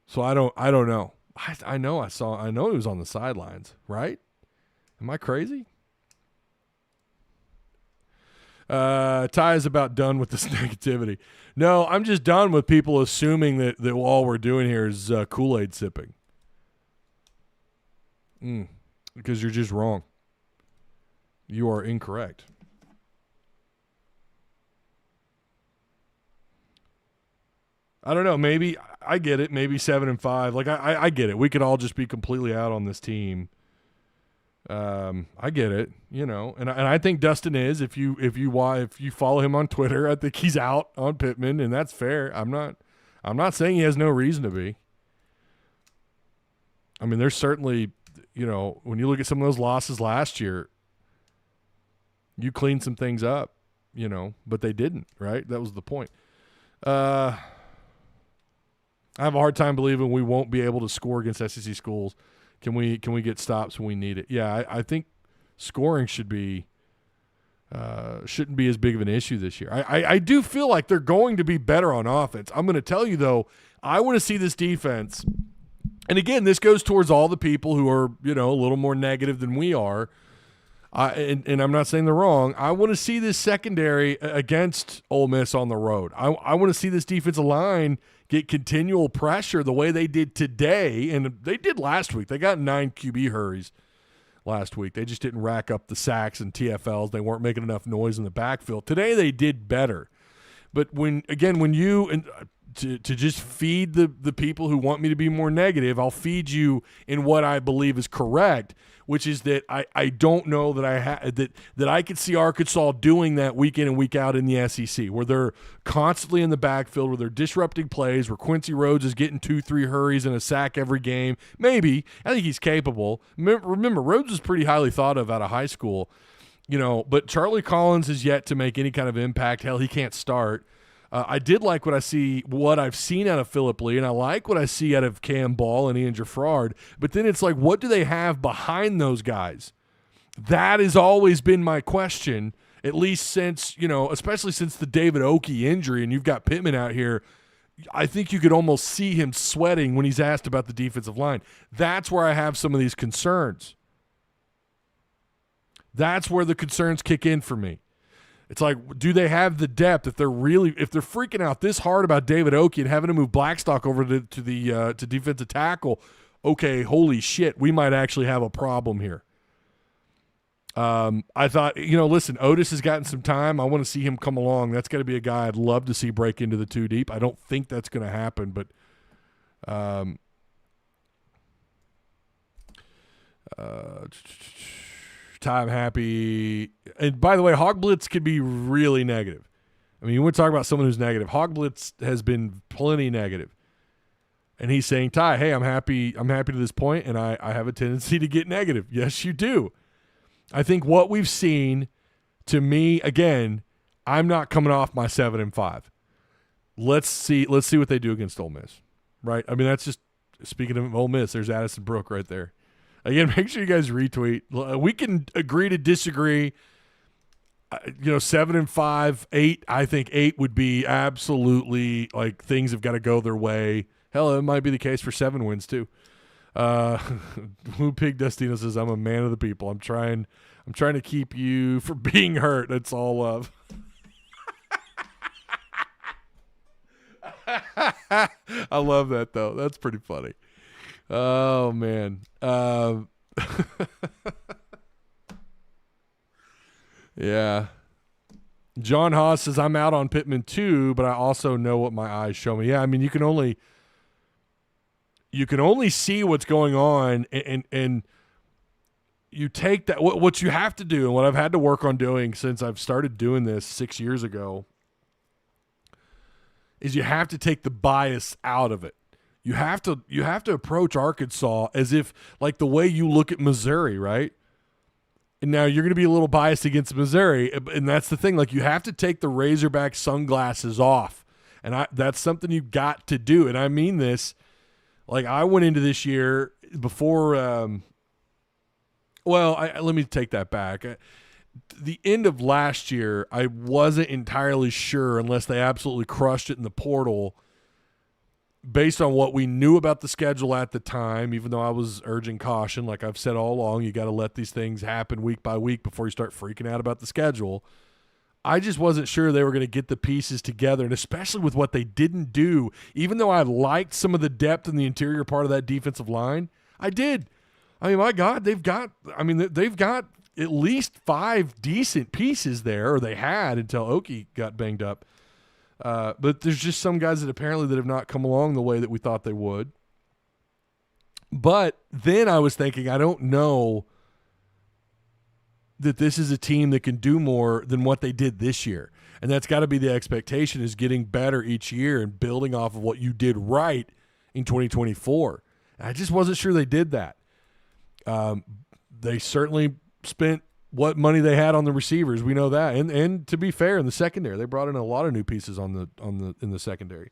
So I don't know. I know he was on the sidelines, right? Am I crazy? Ty is about done with this negativity. No, I'm just done with people assuming that all we're doing here is Kool-Aid sipping. Because you're just wrong. You are incorrect. I don't know. Maybe I get it. Maybe 7-5. Like I get it. We could all just be completely out on this team. I get it. And I think Dustin is. If you follow him on Twitter, I think he's out on Pittman, and that's fair. I'm not saying he has no reason to be. I mean, there's certainly, when you look at some of those losses last year, you cleaned some things up, but they didn't. Right? That was the point. I have a hard time believing we won't be able to score against SEC schools. Can we get stops when we need it? Yeah, I think scoring shouldn't be as big of an issue this year. I do feel like they're going to be better on offense. I'm going to tell you, though, I want to see this defense. And, again, this goes towards all the people who are, a little more negative than we are. And I'm not saying they're wrong. I want to see this secondary against Ole Miss on the road. I want to see this defensive line get continual pressure the way they did today, and they did last week. They got 9 QB hurries last week. They just didn't rack up the sacks and TFLs. They weren't making enough noise in the backfield. Today they did better. But when you to just feed the people who want me to be more negative, I'll feed you in what I believe is correct, which is that I don't know that that I could see Arkansas doing that week in and week out in the SEC, where they're constantly in the backfield, where they're disrupting plays, where Quincy Rhodes is getting 2-3 hurries and a sack every game. Maybe. I think he's capable. Remember, Rhodes is pretty highly thought of out of high school, but Charlie Collins is yet to make any kind of impact. Hell, he can't start. I did like what I've seen out of Phillip Lee, and I like what I see out of Cam Ball and Ian Jaffrard. But then it's like, what do they have behind those guys? That has always been my question, at least since, especially since the David Oki injury, and you've got Pittman out here, I think you could almost see him sweating when he's asked about the defensive line. That's where I have some of these concerns. That's where the concerns kick in for me. It's like, do they have the depth if they're freaking out this hard about David Oki and having to move Blackstock over to defensive tackle? Okay, holy shit, we might actually have a problem here. I thought, listen, Otis has gotten some time. I want to see him come along. That's got to be a guy I'd love to see break into the 2 deep. I don't think that's going to happen, but time happy. And by the way, Hog Blitz could be really negative. I mean, you want to talk about someone who's negative. Hog Blitz has been plenty negative. And he's saying, Ty, hey, I'm happy to this point, and I have a tendency to get negative. Yes, you do. I think what we've seen, to me, again, I'm not coming off my 7-5. Let's see what they do against Ole Miss, right? I mean, that's just, speaking of Ole Miss, there's Addison Brook right there. Again, make sure you guys retweet. We can agree to disagree. 7-5, 8. I think 8 would be absolutely like things have got to go their way. Hell, it might be the case for 7 wins too. Blue Pig Destino says, I'm a man of the people. I'm trying to keep you from being hurt. That's all love. I love that though. That's pretty funny. Oh man. Yeah. John Haas says, I'm out on Pittman too, but I also know what my eyes show me. Yeah, I mean, you can only see what's going on, and you take that. What you have to do, and what I've had to work on doing since I've started doing this 6 years ago, is you have to take the bias out of it. You have to approach Arkansas as if like the way you look at Missouri, right? And now you're going to be a little biased against Missouri, and that's the thing. Like, you have to take the Razorback sunglasses off, and that's something you've got to do. And I mean this. Like, I went into this year before let me take that back. The end of last year, I wasn't entirely sure, unless they absolutely crushed it in the portal, based on what we knew about the schedule at the time, even though I was urging caution. Like I've said all along, you got to let these things happen week by week before you start freaking out about the schedule. I just wasn't sure they were going to get the pieces together, and especially with what they didn't do. Even though I liked some of the depth in the interior part of that defensive line, I did. I mean, my God, they've got at least 5 decent pieces there, or they had until Oki got banged up. But there's just some guys that have not come along the way that we thought they would. But then I was thinking, I don't know that this is a team that can do more than what they did this year. And that's got to be the expectation, is getting better each year and building off of what you did right in 2024. And I just wasn't sure they did that. They certainly spent what money they had on the receivers. We know that. And to be fair, in the secondary, they brought in a lot of new pieces in the secondary.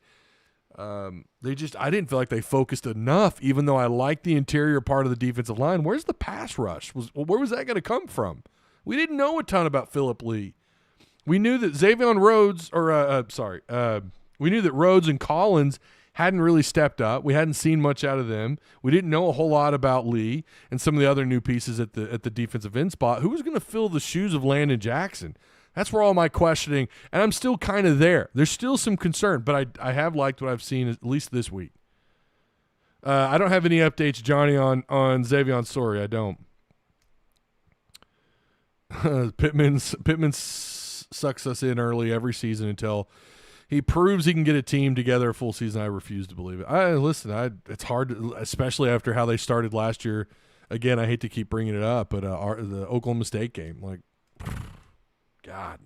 I didn't feel like they focused enough, even though I liked the interior part of the defensive line. Where's the pass rush? Where was that going to come from? We didn't know a ton about Phillip Lee. We knew that we knew that Rhodes and Collins hadn't really stepped up. We hadn't seen much out of them. We didn't know a whole lot about Lee and some of the other new pieces at the defensive end spot. Who was going to fill the shoes of Landon Jackson? That's where all my questioning, and I'm still kind of there. There's still some concern, but I have liked what I've seen, at least this week. I don't have any updates, Johnny, on Xavier. Sorry, I don't. Pittman sucks us in early every season until he proves he can get a team together a full season. I refuse to believe it. It's hard, especially after how they started last year. Again, I hate to keep bringing it up, but the Oklahoma State game, like, God.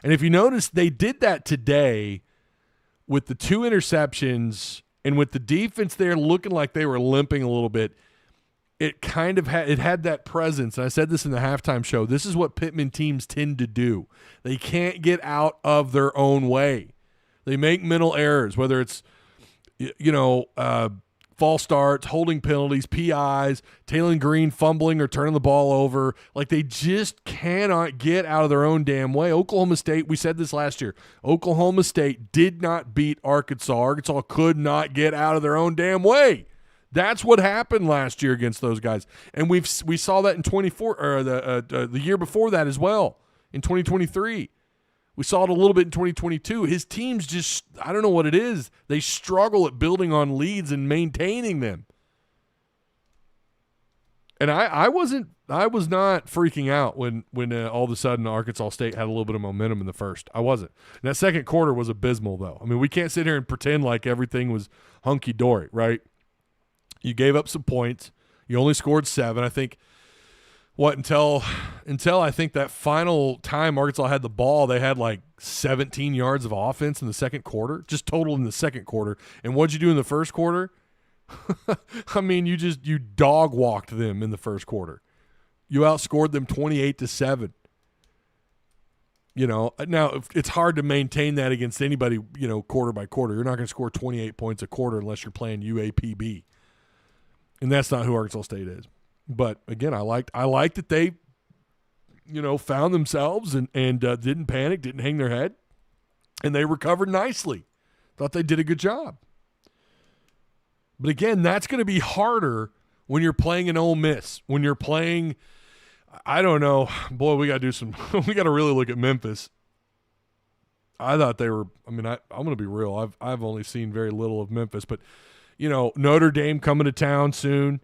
And if you notice, they did that today with the 2 interceptions and with the defense there looking like they were limping a little bit. It kind of had that presence. And I said this in the halftime show. This is what Pittman teams tend to do. They can't get out of their own way. They make mental errors, whether it's, false starts, holding penalties, PIs, Taylor Green fumbling or turning the ball over. Like, they just cannot get out of their own damn way. Oklahoma State, we said this last year, Oklahoma State did not beat Arkansas. Arkansas could not get out of their own damn way. That's what happened last year against those guys. And we saw that in 24 or the year before that as well, in 2023. We saw it a little bit in 2022. His teams just, I don't know what it is. They struggle at building on leads and maintaining them. And I was not freaking out when all of a sudden Arkansas State had a little bit of momentum in the first. I wasn't. And that second quarter was abysmal, though. I mean, we can't sit here and pretend like everything was hunky-dory, right? You gave up some points. You only scored 7. I think until I think that final time Arkansas had the ball, they had like 17 yards of offense in the second quarter, just total in the second quarter. And what'd you do in the first quarter? I mean, you dog walked them in the first quarter. You outscored them 28-7. You know, now it's hard to maintain that against anybody, you know, quarter by quarter. You're not going to score 28 points a quarter unless you're playing UAPB. And that's not who Arkansas State is. But again, I liked that they, you know, found themselves and didn't panic, didn't hang their head, and they recovered nicely. Thought they did a good job. But again, that's going to be harder when you're playing an Ole Miss. When you're playing, I don't know, boy, we got to really look at Memphis. I thought they were. I mean, I'm going to be real. I've only seen very little of Memphis, but you know, Notre Dame coming to town soon.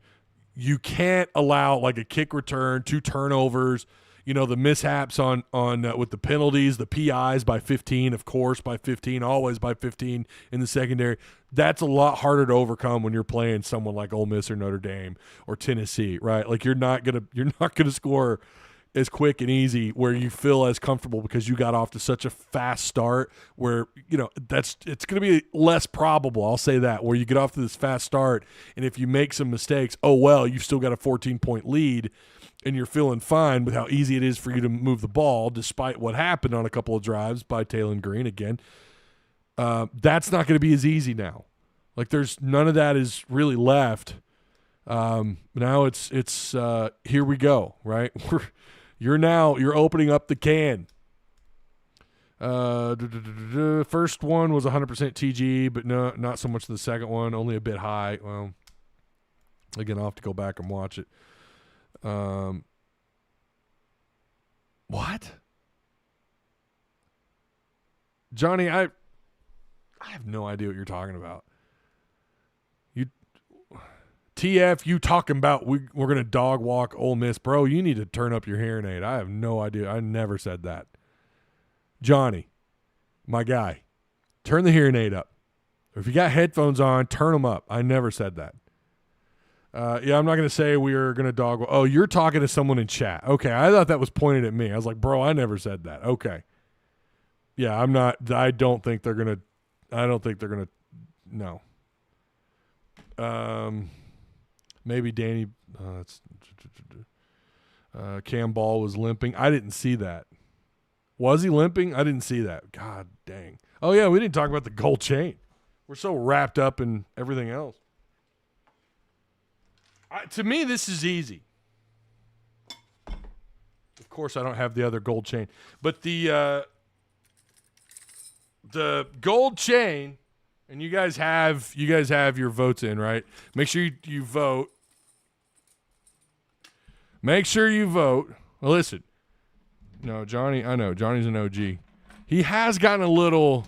You can't allow like a kick return, 2 turnovers, you know, the mishaps on with the penalties, the PIs by 15, of course, by 15, always by 15 in the secondary. That's a lot harder to overcome when you're playing someone like Ole Miss or Notre Dame or Tennessee, right? Like you're not gonna score as quick and easy where you feel as comfortable because you got off to such a fast start where, you know, it's going to be less probable, I'll say that, where you get off to this fast start and if you make some mistakes, oh, well, you've still got a 14-point lead and you're feeling fine with how easy it is for you to move the ball despite what happened on a couple of drives by Taylor Green again. That's not going to be as easy now. Like there's none of that is really left. Now it's here we go, right? You're opening up the can. First one was 100% TG, but no, not so much the second one, only a bit high. Well, again, I'll have to go back and watch it. What? Johnny, I have no idea what you're talking about. TF, you talking about we're going to dog walk Ole Miss. Bro, you need to turn up your hearing aid. I have no idea. I never said that. Johnny, my guy, turn the hearing aid up. If you got headphones on, turn them up. I never said that. Yeah, I'm not going to say we are going to dog walk. Oh, you're talking to someone in chat. Okay, I thought that was pointed at me. I was like, bro, I never said that. Okay. Yeah, I'm not. I don't think they're going to. No. Maybe Danny Cam Ball was limping. I didn't see that. Was he limping? I didn't see that. God dang. Oh, yeah, we didn't talk about the gold chain. We're so wrapped up in everything else. To me, this is easy. Of course, I don't have the other gold chain. But the gold chain, and you guys have your votes in, right? Make sure you vote. Make sure you vote. Well, listen. No, Johnny, I know. Johnny's an OG. Johnny has gotten a little,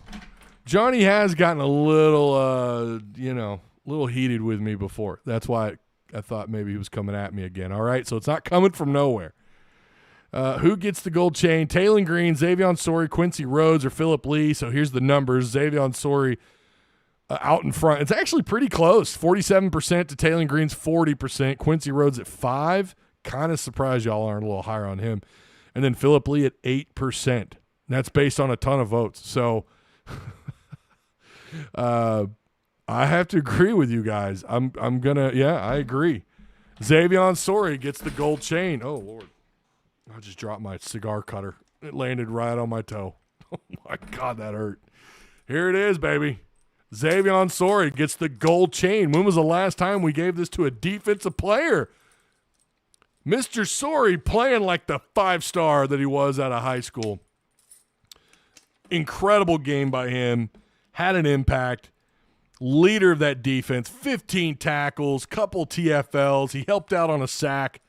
little heated with me before. That's why I thought maybe he was coming at me again. All right, so it's not coming from nowhere. Who gets the gold chain? Taylor Green, Xavion Sorey, Quincy Rhodes, or Phillip Lee. So here's the numbers. Xavion Sorey out in front. It's actually pretty close. 47% to Taylor Green's 40%. Quincy Rhodes at 5%. Kind of surprised y'all aren't a little higher on him. And then Phillip Lee at 8%. That's based on a ton of votes. So I have to agree with you guys. I agree. Xavion Sorey gets the gold chain. Oh, Lord. I just dropped my cigar cutter. It landed right on my toe. Oh, my God, that hurt. Here it is, baby. Xavier Sori gets the gold chain. When was the last time we gave this to a defensive player? Mr. Sori playing like the 5-star that he was out of high school. Incredible game by him. Had an impact. Leader of that defense. 15 tackles, couple TFLs. He helped out on a sack.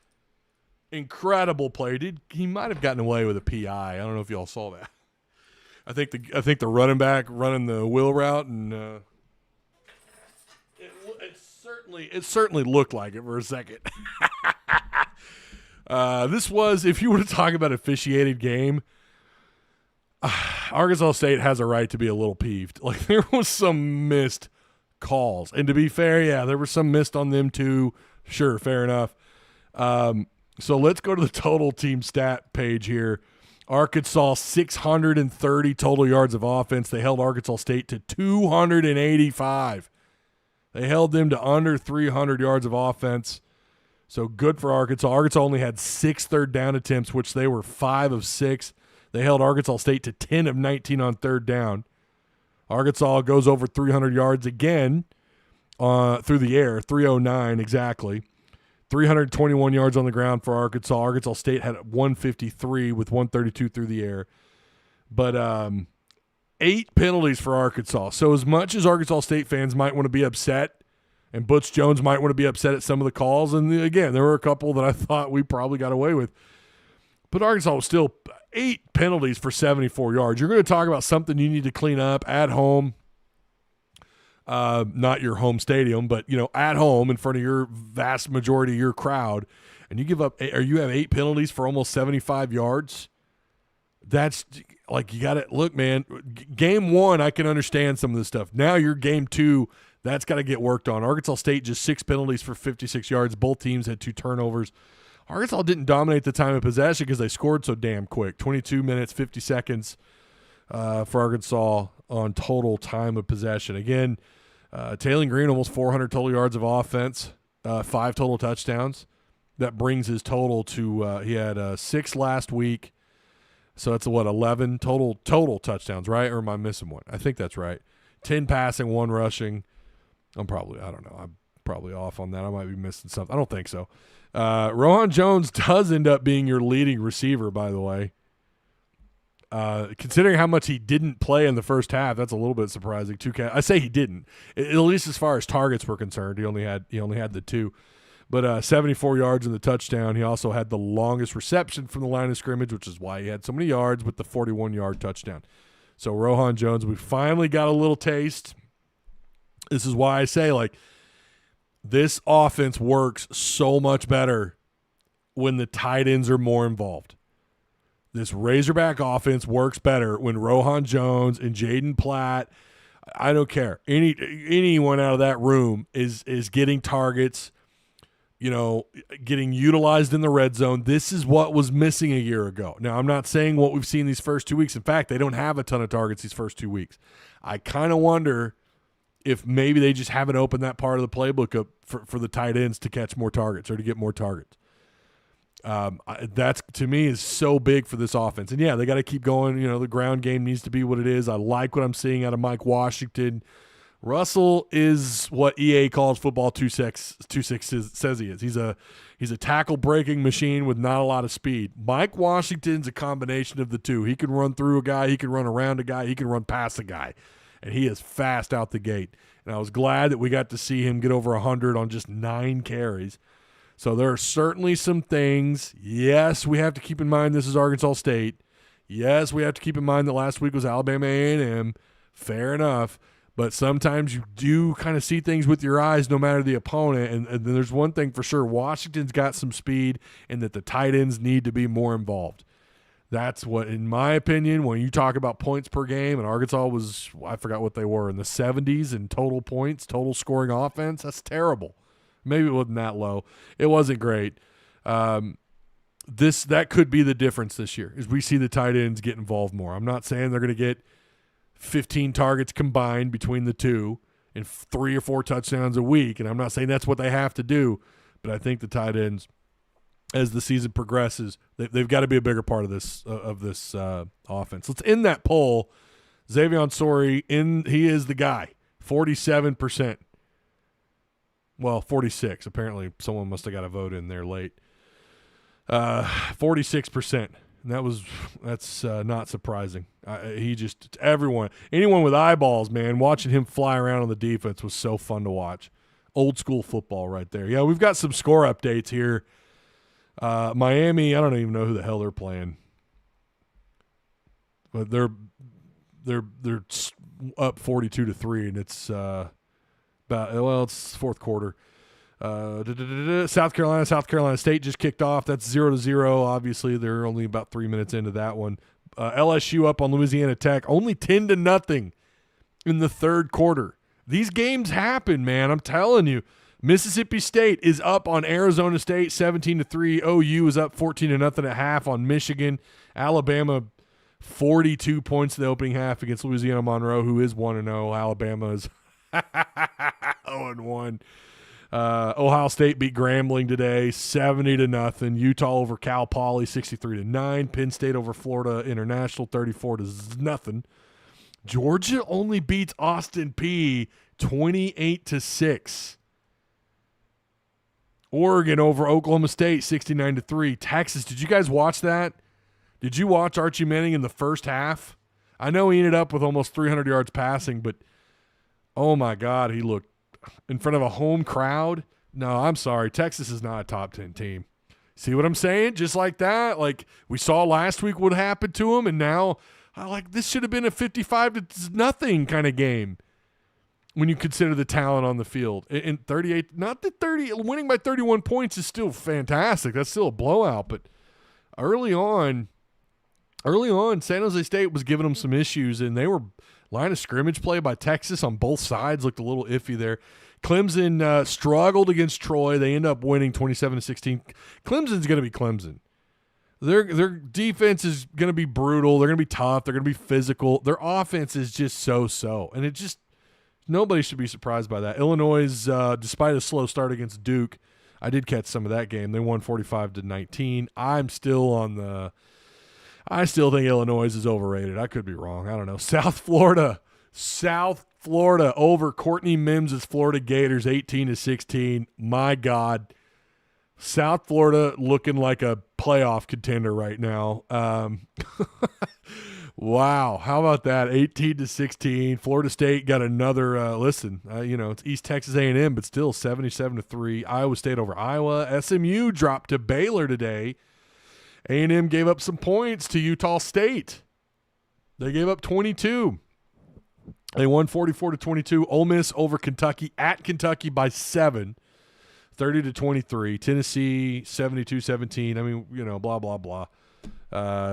Incredible player. He might have gotten away with a PI. I don't know if y'all saw that. I think the running back running the wheel route, and it certainly looked like it for a second. This was, if you were to talk about officiated game, Arkansas State has a right to be a little peeved. Like, there was some missed calls, and to be fair, yeah, there were some missed on them too. Sure, fair enough. So let's go to the total team stat page here. Arkansas, 630 total yards of offense. They held Arkansas State to 285. They held them to under 300 yards of offense. So good for Arkansas. Arkansas only had 6 third down attempts, which they were 5 of 6. They held Arkansas State to 10 of 19 on third down. Arkansas goes over 300 yards again through the air, 309 exactly. 321 yards on the ground for Arkansas. Arkansas State had 153 with 132 through the air. But 8 penalties for Arkansas. So as much as Arkansas State fans might want to be upset, and Butch Jones might want to be upset at some of the calls, and again, there were a couple that I thought we probably got away with. But Arkansas was still 8 penalties for 74 yards. You're going to talk about something you need to clean up at home. Not your home stadium, but at home in front of your vast majority of your crowd, and you have 8 penalties for almost 75 yards. That's like, you got to look, man. Game 1, I can understand some of this stuff. Now you're game 2, that's got to get worked on. Arkansas State just 6 penalties for 56 yards. Both teams had 2 turnovers. Arkansas didn't dominate the time of possession because they scored so damn quick. 22 minutes, 50 seconds for Arkansas on total time of possession. Again, Taylor Green, almost 400 total yards of offense, 5 total touchdowns. That brings his total to he had 6 last week. So that's 11 total touchdowns, right? Or am I missing one? I think that's right. 10 passing, 1 rushing. I'm probably off on that. I might be missing something. I don't think so. Rohan Jones does end up being your leading receiver, by the way. Considering how much he didn't play in the first half, that's a little bit surprising. I say he didn't, at least as far as targets were concerned. He only had the 2, but 74 yards in the touchdown. He also had the longest reception from the line of scrimmage, which is why he had so many yards with the 41-yard touchdown. So Rohan Jones, we finally got a little taste. This is why I say, like, this offense works so much better when the tight ends are more involved. This Razorback offense works better when Rohan Jones and Jaden Platt, I don't care, anyone out of that room is getting targets, getting utilized in the red zone. This is what was missing a year ago. Now, I'm not saying what we've seen these first 2 weeks. In fact, they don't have a ton of targets these first 2 weeks. I kind of wonder if maybe they just haven't opened that part of the playbook up for the tight ends to catch more targets or to get more targets. That's, to me, is so big for this offense. And, yeah, they got to keep going. The ground game needs to be what it is. I like what I'm seeing out of Mike Washington. Russell is what EA calls football 2-6 says he is. He's a tackle-breaking machine with not a lot of speed. Mike Washington's a combination of the two. He can run through a guy. He can run around a guy. He can run past a guy. And he is fast out the gate. And I was glad that we got to see him get over 100 on just 9 carries. So there are certainly some things. Yes, we have to keep in mind this is Arkansas State. Yes, we have to keep in mind that last week was Alabama A&M. Fair enough. But sometimes you do kind of see things with your eyes no matter the opponent. And there's one thing for sure. Washington's got some speed, and that the tight ends need to be more involved. That's what, in my opinion, when you talk about points per game, and Arkansas was, I forgot what they were, in the 70s in total points, total scoring offense, that's terrible. Maybe it wasn't that low. It wasn't great. That could be the difference this year, is we see the tight ends get involved more. I'm not saying they're going to get 15 targets combined between the two and 3 or 4 touchdowns a week, and I'm not saying that's what they have to do, but I think the tight ends, as the season progresses, they've got to be a bigger part of this offense. Let's end that poll. Xavier Sori, he is the guy. 47%. Well, 46. Apparently, someone must have got a vote in there late. 46%. And that's not surprising. Anyone with eyeballs, man, watching him fly around on the defense was so fun to watch. Old school football right there. Yeah, we've got some score updates here. Miami, I don't even know who the hell they're playing, but they're up 42-3, and it's it's fourth quarter. South Carolina State just kicked off. That's 0-0. Obviously, they're only about 3 minutes into that one. LSU up on Louisiana Tech, only 10-0 in the third quarter. These games happen, man. I'm telling you. Mississippi State is up on Arizona State, 17-3. OU is up 14-0 at half on Michigan. Alabama, 42 points in the opening half against Louisiana Monroe, who is 1-0. Alabama is 0-1. Ohio State beat Grambling today, 70-0. Utah over Cal Poly, 63-9. Penn State over Florida International, 34-0. Georgia only beats Austin Peay 28-6. Oregon over Oklahoma State, 69-3. Texas, did you guys watch that? Did you watch Archie Manning in the first half? I know he ended up with almost 300 yards passing, but oh my God, he looked in front of a home crowd. No, I'm sorry. Texas is not a top 10 team. See what I'm saying? Just like that. Like we saw last week what happened to him, and now this should have been a 55-0 kind of game when you consider the talent on the field. In 38, not the 30, winning by 31 points is still fantastic. That's still a blowout, but early on, San Jose State was giving them some issues, and they were line of scrimmage play by Texas on both sides looked a little iffy there. Clemson struggled against Troy. They end up winning 27-16. Clemson's going to be Clemson. Their defense is going to be brutal. They're going to be tough. They're going to be physical. Their offense is just so-so, and it just nobody should be surprised by that. Illinois, despite a slow start against Duke, I did catch some of that game. They won 45-19. I still think Illinois is overrated. I could be wrong. I don't know. South Florida over Courtney Mims' Florida Gators, 18-16. My God. South Florida looking like a playoff contender right now. Wow. How about that? 18-16. Florida State got another, it's East Texas A&M, but still 77-3. Iowa State over Iowa. SMU dropped to Baylor today. A&M gave up some points to Utah State. They gave up 22. They won 44-22. Ole Miss over Kentucky at Kentucky by 7, 30-23. Tennessee 72-17. I mean, blah blah blah.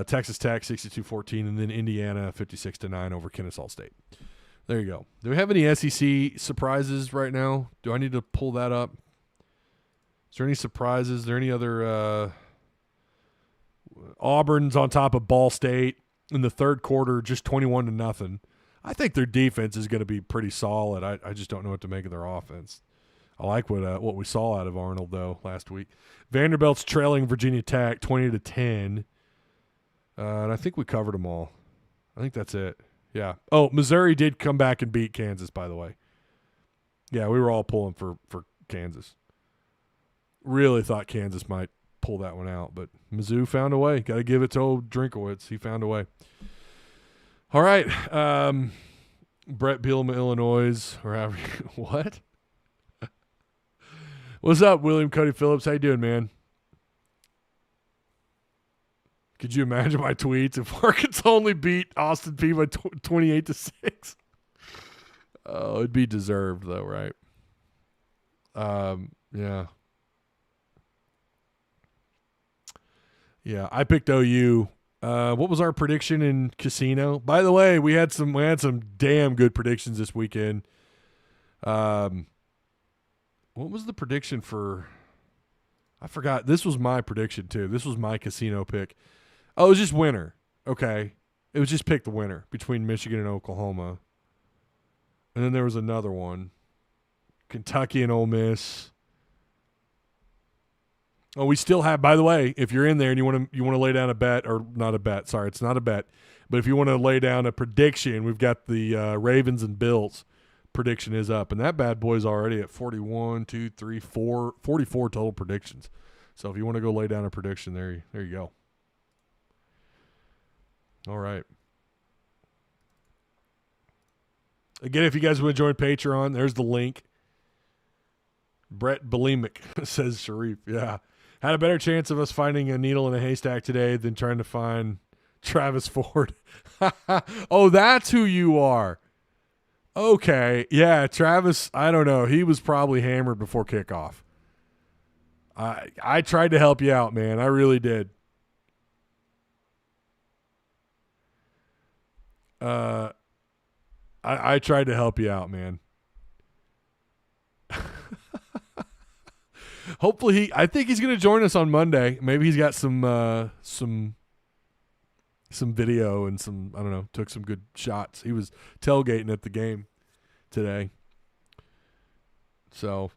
Texas Tech 62-14, and then Indiana 56-9 over Kennesaw State. There you go. Do we have any SEC surprises right now? Do I need to pull that up? Is there any surprises? Is there any other? Auburn's on top of Ball State in the third quarter, just 21-0. I think their defense is going to be pretty solid. I just don't know what to make of their offense. I like what we saw out of Arnold, though, last week. Vanderbilt's trailing Virginia Tech 20-10. And I think we covered them all. I think that's it. Yeah. Oh, Missouri did come back and beat Kansas, by the way. Yeah, we were all pulling for Kansas. Really thought Kansas might pull that one out, but Mizzou found a way. Got to give it to old Drinkowitz. He found a way. All right. Brett Bielema, Illinois, or however. What? What's up, William Cody Phillips? How you doing, man? Could you imagine my tweets if Arkansas only beat Austin Peay by 28-6? Oh, it'd be deserved, though, right? Yeah. Yeah, I picked OU. What was our prediction in Casino? By the way, we had some damn good predictions this weekend. What was the prediction for? I forgot. This was my prediction too. This was my Casino pick. Oh, it was just winner. Okay, it was just pick the winner between Michigan and Oklahoma. And then there was another one, Kentucky and Ole Miss. Oh, we still have, by the way, if you're in there and you want to lay down a bet, or not a bet, sorry, it's not a bet, but if you want to lay down a prediction, we've got the Ravens and Bills prediction is up. And that bad boy's already at 41, 2, 3, 4, 44 total predictions. So if you want to go lay down a prediction, there you go. All right. Again, if you guys want to join Patreon, there's the link. Brett Bulimic says Sharif. Yeah. Had a better chance of us finding a needle in a haystack today than trying to find Travis Ford. Oh, that's who you are. Okay. Yeah, Travis, I don't know. He was probably hammered before kickoff. I tried to help you out, man. I really did. I tried to help you out, man. Hopefully I think he's going to join us on Monday. Maybe he's got some video and some, I don't know, took some good shots. He was tailgating at the game today. So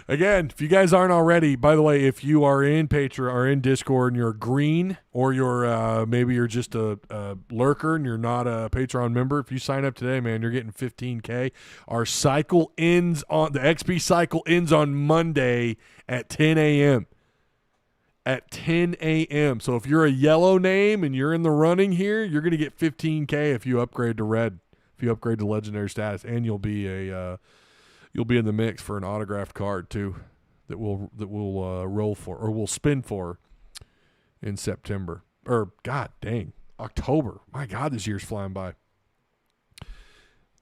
again, if you guys aren't already, by the way, if you are in Patreon or in Discord and you're green, or you're maybe you're just a lurker and you're not a Patreon member, if you sign up today, man, you're getting $15K. Our cycle ends on the XP cycle ends on Monday at 10 a.m. At 10 a.m. So if you're a yellow name and you're in the running here, you're going to get $15K if you upgrade to red, if you upgrade to legendary status, and you'll be in the mix for an autographed card too, that we'll roll for, or we'll spin for in September, or God dang, October. My God, this year's flying by.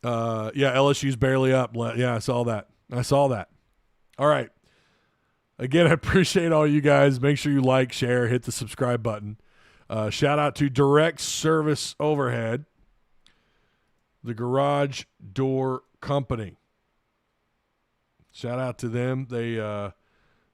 Yeah, LSU's barely up. Yeah, I saw that. All right. Again, I appreciate all you guys. Make sure you like, share, hit the subscribe button. Shout out to Direct Service Overhead, the Garage Door Company. Shout out to them. They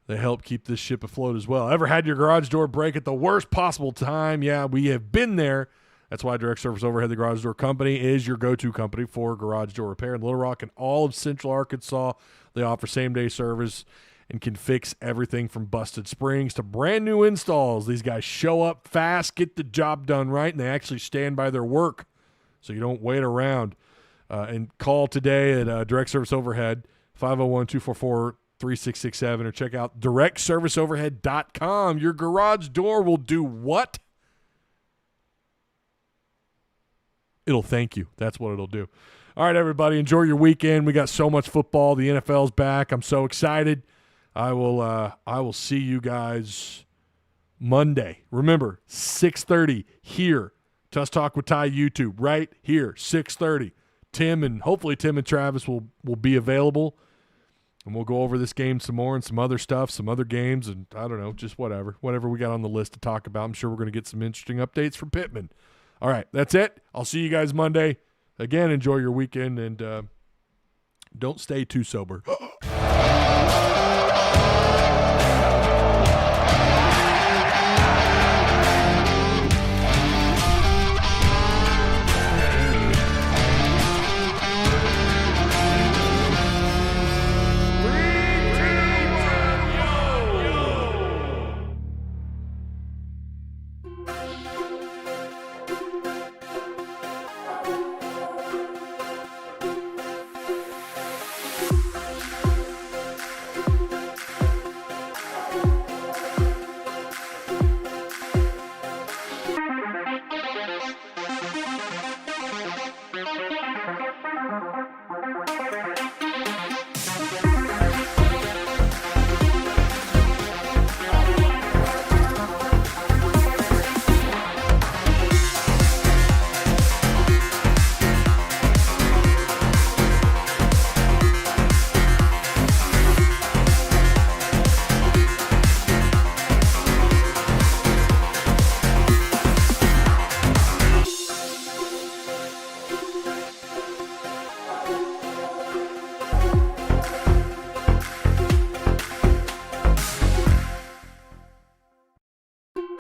help keep this ship afloat as well. Ever had your garage door break at the worst possible time? Yeah, we have been there. That's why Direct Service Overhead, the Garage Door Company, is your go-to company for garage door repair in Little Rock and all of Central Arkansas. They offer same-day service and can fix everything from busted springs to brand new installs. These guys show up fast, get the job done right, and they actually stand by their work, so you don't wait around. And call today at Direct Service Overhead, 501-244-3667, or check out directserviceoverhead.com. Your garage door will do what? It'll thank you. That's what it'll do. All right, everybody, enjoy your weekend. We got so much football. The NFL's back. I'm so excited. I will see you guys Monday. Remember, 6:30 here. Tusk Talk with Ty YouTube right here, 6:30. Hopefully Tim and Travis will be available, and we'll go over this game some more and some other stuff, some other games, and I don't know, just whatever we got on the list to talk about. I'm sure we're going to get some interesting updates from Pittman. All right, that's it. I'll see you guys Monday. Again, enjoy your weekend, and don't stay too sober.